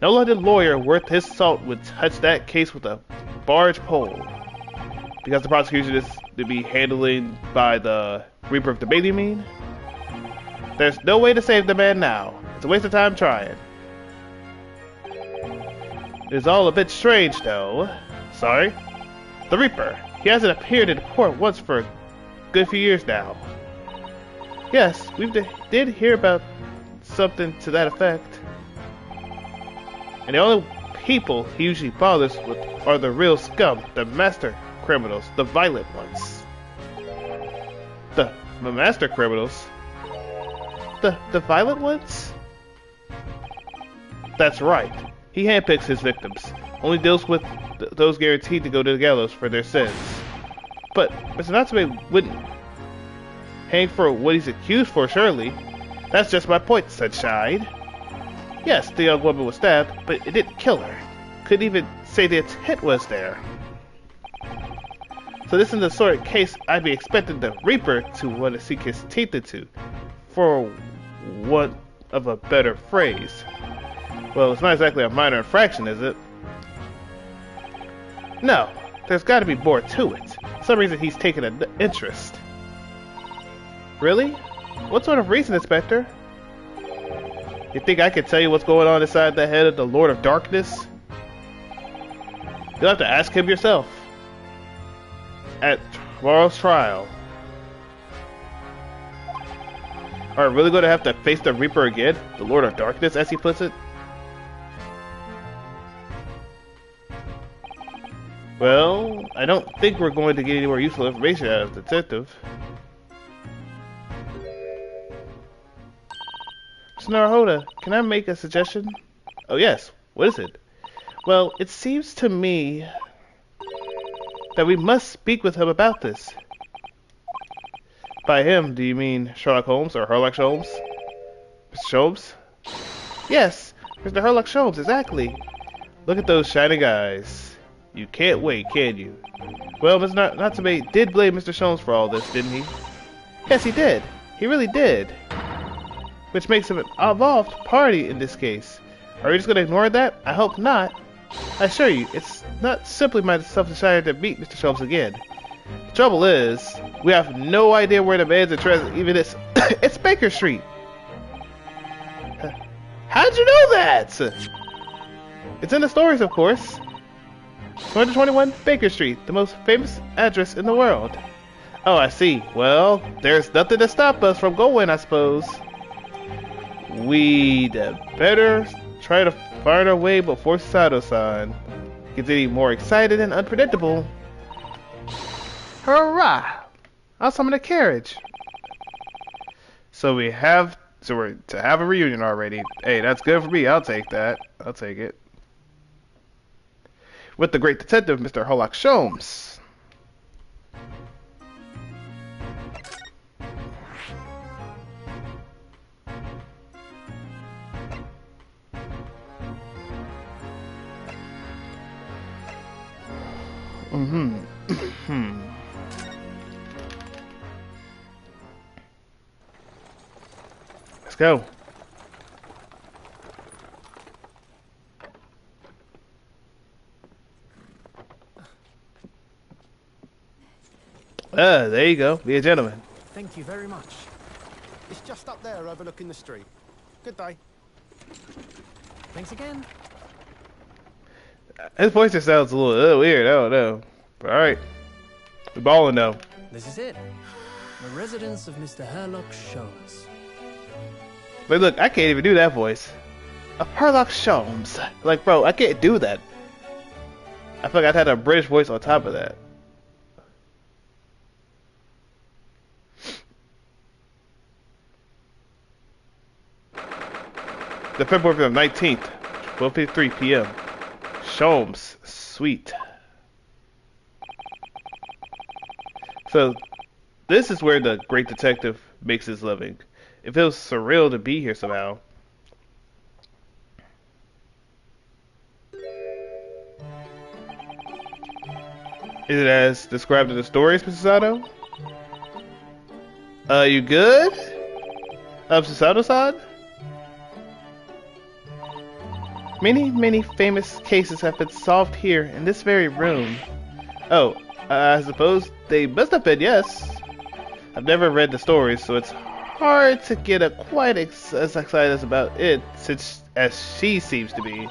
No London lawyer worth his salt would touch that case with a barge pole. Because the prosecution is to be handling by the Reaper of the Bay, you mean? There's no way to save the man now. It's a waste of time trying. It's all a bit strange, though. Sorry? The Reaper. He hasn't appeared in court once for a good few years now. Yes, we did hear about something to that effect. And the only people he usually bothers with are the real scum, the master criminals, the violent ones. The master criminals? The violent ones? That's right. He handpicks his victims. Only deals with those guaranteed to go to the gallows for their sins. But Mr. Natsume wouldn't hang for what he's accused for, surely. That's just my point, Sunshine. Yes, the young woman was stabbed, but it didn't kill her. Couldn't even say the intent was there. So this is the sort of case I'd be expecting the Reaper to want to sink his teeth into, for want of a better phrase. Well, it's not exactly a minor infraction, is it? No, there's got to be more to it. For some reason he's taken an interest. Really? What sort of reason, Inspector? You think I can tell you what's going on inside the head of the Lord of Darkness? You'll have to ask him yourself. At tomorrow's trial. Are we really going to have to face the Reaper again? The Lord of Darkness, as he puts it? Well, I don't think we're going to get any more useful information out of the detective. Mr. Naruhoda, can I make a suggestion? Oh yes, what is it? Well, it seems to me that we must speak with him about this. By him, do you mean Sherlock Holmes or Sherlock Holmes? Mr. Holmes? Yes, Mr. Sherlock Holmes, exactly. Look at those shining eyes. You can't wait, can you? Well, Mr. Natsume did blame Mr. Holmes for all this, didn't he? Yes, he did. He really did. Which makes him an involved party in this case. Are we just going to ignore that? I hope not. I assure you, it's not simply my self-desire to meet Mr. Holmes again. The trouble is, we have no idea where the man's address even is. It's Baker Street. How'd you know that? It's in the stories, of course. 221 Baker Street, the most famous address in the world. Oh, I see. Well, there's nothing to stop us from going, I suppose. We'd better try to find our way before Sato-san gets any more excited and unpredictable. Hurrah! I'll summon a carriage. So we're to have a reunion already. Hey, that's good for me. I'll take that. I'll take it. With the great detective, Mr. Sherlock Holmes. Let's go. There you go. Be a gentleman. Thank you very much. It's just up there overlooking the street. Good day. Thanks again. His voice just sounds a little weird. I don't know. But alright. We're balling though. This is it. The residence of Mr. Sherlock Holmes. But look, I can't even do that voice. A Sherlock Holmes. Like, bro, I can't do that. I feel like I had a British voice on top of that. The February 19th, 12:53 p.m. Sholmes Suite. So, this is where the great detective makes his living. It feels surreal to be here somehow. Is it as described in the stories, Mr. Sato? You good? Mr. Sato-san? Many famous cases have been solved here in this very room. Oh, I suppose they must have been, yes. I've never read the stories, so it's hard to get quite as excited about it as she seems to be.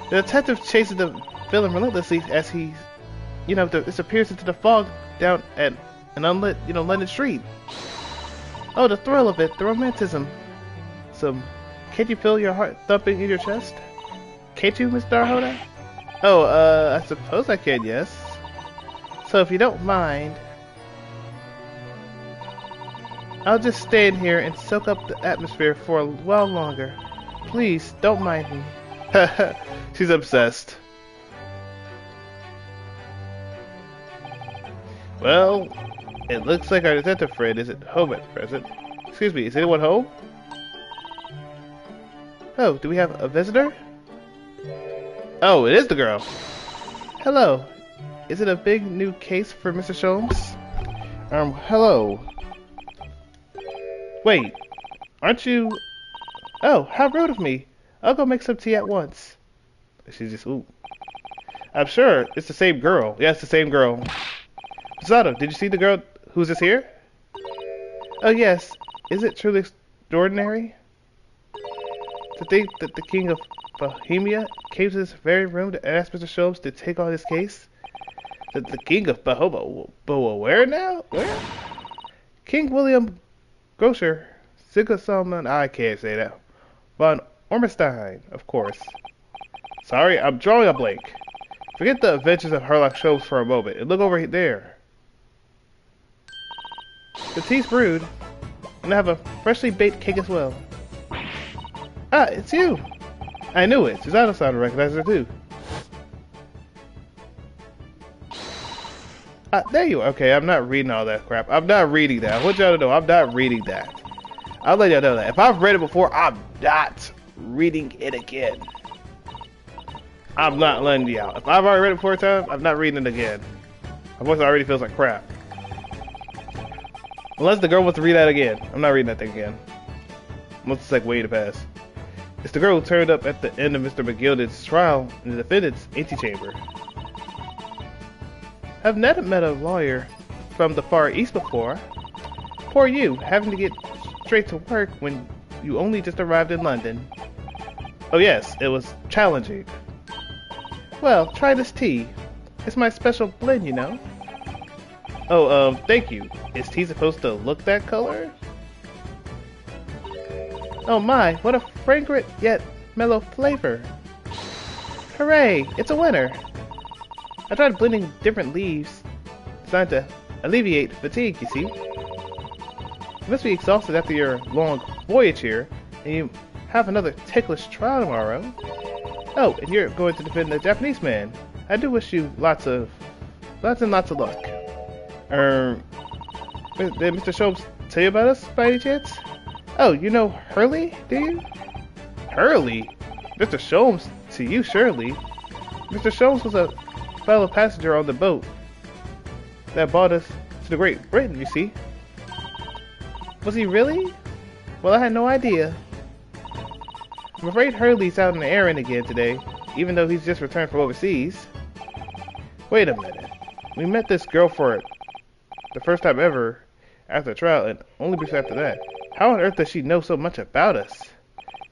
The detective chases the villain relentlessly as he, disappears into the fog down at an unlit, London street. Oh, the thrill of it, the romanticism. some... Can't you feel your heart thumping in your chest? Can't you, Miss Darhoda? Oh, I suppose I can, yes. So if you don't mind, I'll just stay in here and soak up the atmosphere for a while longer. Please, don't mind me. She's obsessed. Well, it looks like our detective friend isn't home at present. Excuse me, is anyone home? Oh, do we have a visitor? Oh, it is the girl. Hello. Is it a big new case for Mr. Sholmes? Hello. Wait, aren't you... Oh, how rude of me. I'll go make some tea at once. She's just, ooh. I'm sure it's the same girl. Yeah, it's the same girl. Zato, did you see the girl who's just here? Oh, yes. Is it truly extraordinary? To think that the king of Bohemia came to this very room to ask Mr. Sholmes to take on his case? That the king of Bohemia... Where now? Where? King William Grosher, Sigismund, I can't say that. Von Ormestein, of course. Sorry, I'm drawing a blank. Forget the adventures of Sherlock Sholmes for a moment and look over there. The tea's brewed, and I have a freshly baked cake as well. Ah, it's you! I knew it. Susanna sounded recognized her too. There you are. Okay, I'm not reading all that crap. I'm not reading that. I want y'all to know I'm not reading that. I'll let y'all know that. If I've read it before, I'm not reading it again. I'm not letting you out. If I've already read it 4 times, I'm not reading it again. My voice already feels like crap. Unless the girl wants to read that again. I'm not reading that thing again. Unless it's like way to pass. It's the girl who turned up at the end of Mr. McGilded's trial in the defendant's antechamber. I've never met a lawyer from the Far East before. Poor you, having to get straight to work when you only just arrived in London. Oh yes, it was challenging. Well, try this tea. It's my special blend, you know. Oh, thank you. Is tea supposed to look that color? Oh my, what a fragrant yet mellow flavor. Hooray, it's a winner. I tried blending different leaves, designed to alleviate fatigue, you see. You must be exhausted after your long voyage here, and you have another ticklish trial tomorrow. Oh, and you're going to defend the Japanese man. I do wish you lots and lots of luck. Did Mr. Sholmes tell you about us by any chance? Oh, you know Hurley, do you? Hurley? Mr. Sholmes to you, surely. Mr. Sholmes was a fellow passenger on the boat that brought us to the Great Britain, you see. Was he really? Well, I had no idea. I'm afraid Hurley's out on an errand again today, even though he's just returned from overseas. Wait a minute. We met this girl for the first time ever after the trial, and only briefly after that. How on earth does she know so much about us?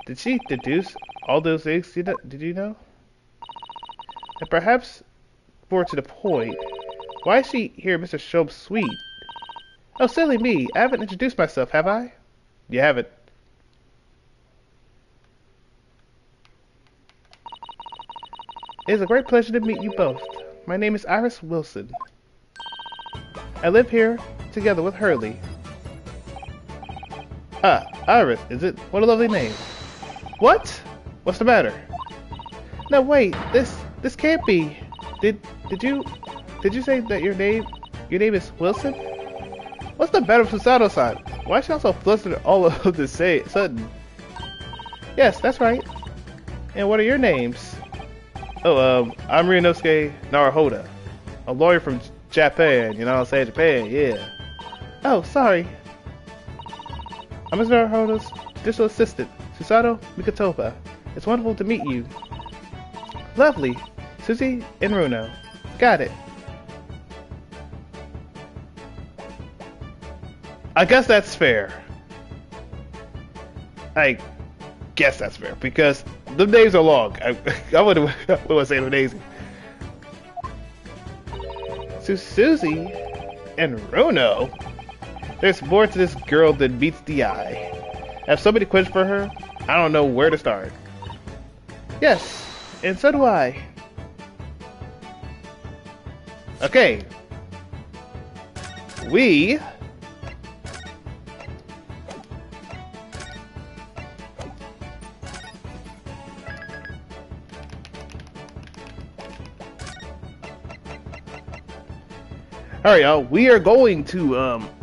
Did she deduce all those things? Did you know? And perhaps, more to the point, why is she here, Mr. Sholmes' suite? Oh, silly me. I haven't introduced myself, have I? You haven't. It is a great pleasure to meet you both. My name is Iris Wilson. I live here together with Hurley. Ah, Iris, is it? What a lovely name. What? What's the matter? No, wait. This can't be. Did you say that your name is Wilson? What's the matter with Susato-san? Why is she so flustered all of this sudden? Yes, that's right. And what are your names? Oh, I'm Ryunosuke Naruhodo, a lawyer from Japan. You know what I'm saying? Japan, yeah. Oh, sorry. I'm Mr. Naruhodo's judicial assistant, Susato Mikotoba. It's wonderful to meet you. Lovely. Susie and Runo. Got it. I guess that's fair. I guess that's fair, because the names are long. I wouldn't want to say the names. Susie and Runo. There's more to this girl than meets the eye. I have so many questions for her, I don't know where to start. Yes, and so do I. Okay. We... Alright, y'all, we are going to,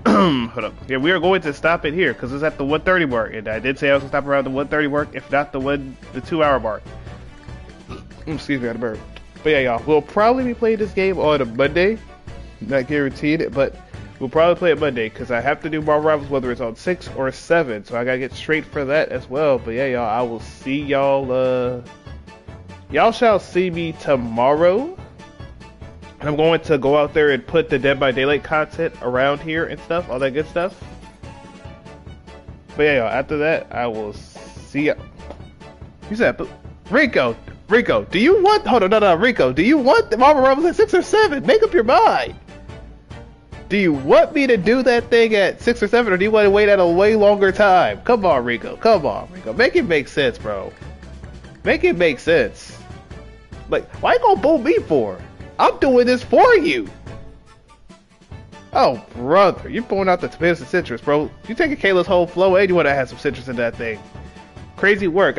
hold up. Yeah, we are going to stop it here, because it's at the 1:30 mark, and I did say I was going to stop around the 1:30 mark, if not the 2-hour mark. Excuse me, I had a burp. But yeah, y'all, we'll probably be playing this game on a Monday. Not guaranteed, but we'll probably play it Monday, because I have to do Marvel Rivals whether it's on 6 or 7, so I gotta get straight for that as well. But yeah, y'all, I will see y'all, y'all shall see me tomorrow. And I'm going to go out there and put the Dead by Daylight content around here and stuff, all that good stuff. But yeah, y'all, after that, I will see ya. You said, Rico, do you want, hold on, no, Rico, do you want the Marvel Rivals at 6 or 7? Make up your mind. Do you want me to do that thing at 6 or 7, or do you want to wait at a way longer time? Come on, Rico, make it make sense, bro. Make it make sense. Like, why you gonna boo me for? I'm doing this for you. Oh, brother, you're pulling out the tomatoes and citrus, bro. You taking Kayla's whole flow, and you want to have some citrus in that thing. Crazy work.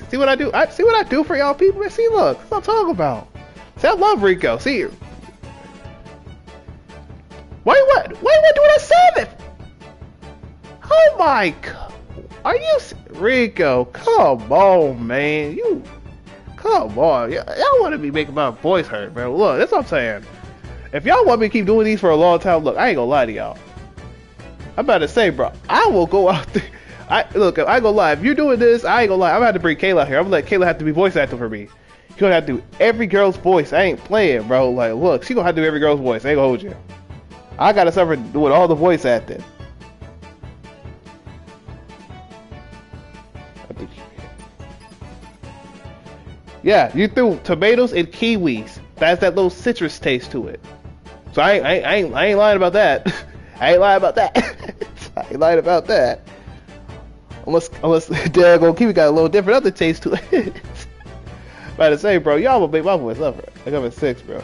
See what I do? See what I do for y'all people? Man, see, look, that's what I'm talking about. See, I love Rico. See you. Why you want do it at 7? Oh my God. Are you Rico? Come on, man. Come on, y'all want to be making my voice hurt, bro. Look, that's what I'm saying. If y'all want me to keep doing these for a long time, look, I ain't gonna lie to y'all. I'm about to say, bro, I will go out there. Look, I ain't gonna lie. If you're doing this, I ain't gonna lie. I'm gonna have to bring Kayla out here. I'm gonna let Kayla have to be voice acting for me. You're gonna have to do every girl's voice. I ain't playing, bro. Like, look, she gonna have to do every girl's voice. I ain't gonna hold you. I gotta suffer doing all the voice acting. Yeah, you threw tomatoes and kiwis. That's that little citrus taste to it. So I ain't lying about that. I ain't lying about that. I ain't lying about that. Unless daggone kiwi got a little different other taste to it. About to say, bro, y'all gonna make my voice up. I got a 6, bro.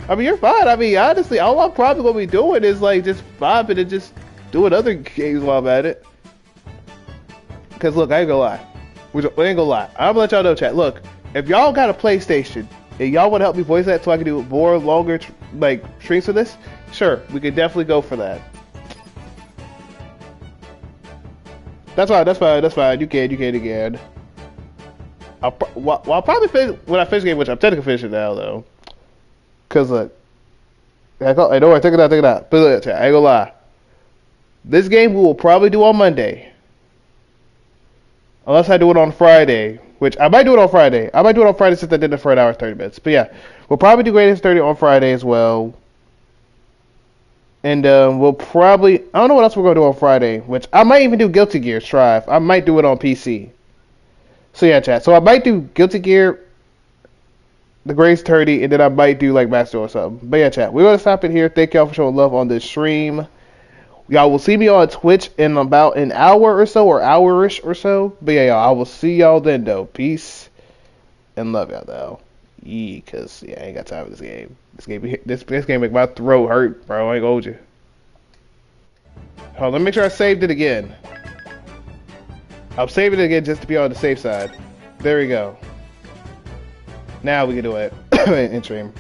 I mean, you're fine. I mean, honestly, all I'm probably gonna be doing is like just vibing and just doing other games while I'm at it. Cause look, I ain't gonna lie. We ain't gonna lie. I'm gonna let y'all know, chat. Look, if y'all got a PlayStation and y'all want to help me voice that so I can do more longer like streams for this, sure, we could definitely go for that. That's fine. You can again. I'll probably finish when I finish the game, which I'm technically finishing now though. Cause look, hey, don't worry, take it out. But look, chat, I ain't gonna lie. This game we will probably do on Monday. Unless I do it on Friday, which I might do it on Friday. I might do it on Friday since I did it for an hour and 30 minutes. But yeah, we'll probably do Greatest 30 on Friday as well. And we'll probably, I don't know what else we're going to do on Friday, which I might even do Guilty Gear Strive. I might do it on PC. So yeah, chat. So I might do Guilty Gear, the Greatest 30, and then I might do like Master or something. But yeah, chat. We're going to stop it here. Thank y'all for showing love on this stream. Y'all will see me on Twitch in about an hour or so, or hour-ish or so. But yeah, y'all, I will see y'all then, though. Peace and love y'all, though. Yeah, cause I ain't got time for this game. This game make my throat hurt, bro. I ain't gonna hold you. Hold on, let me make sure I saved it again. I'll save it again just to be on the safe side. There we go. Now we can do it in stream.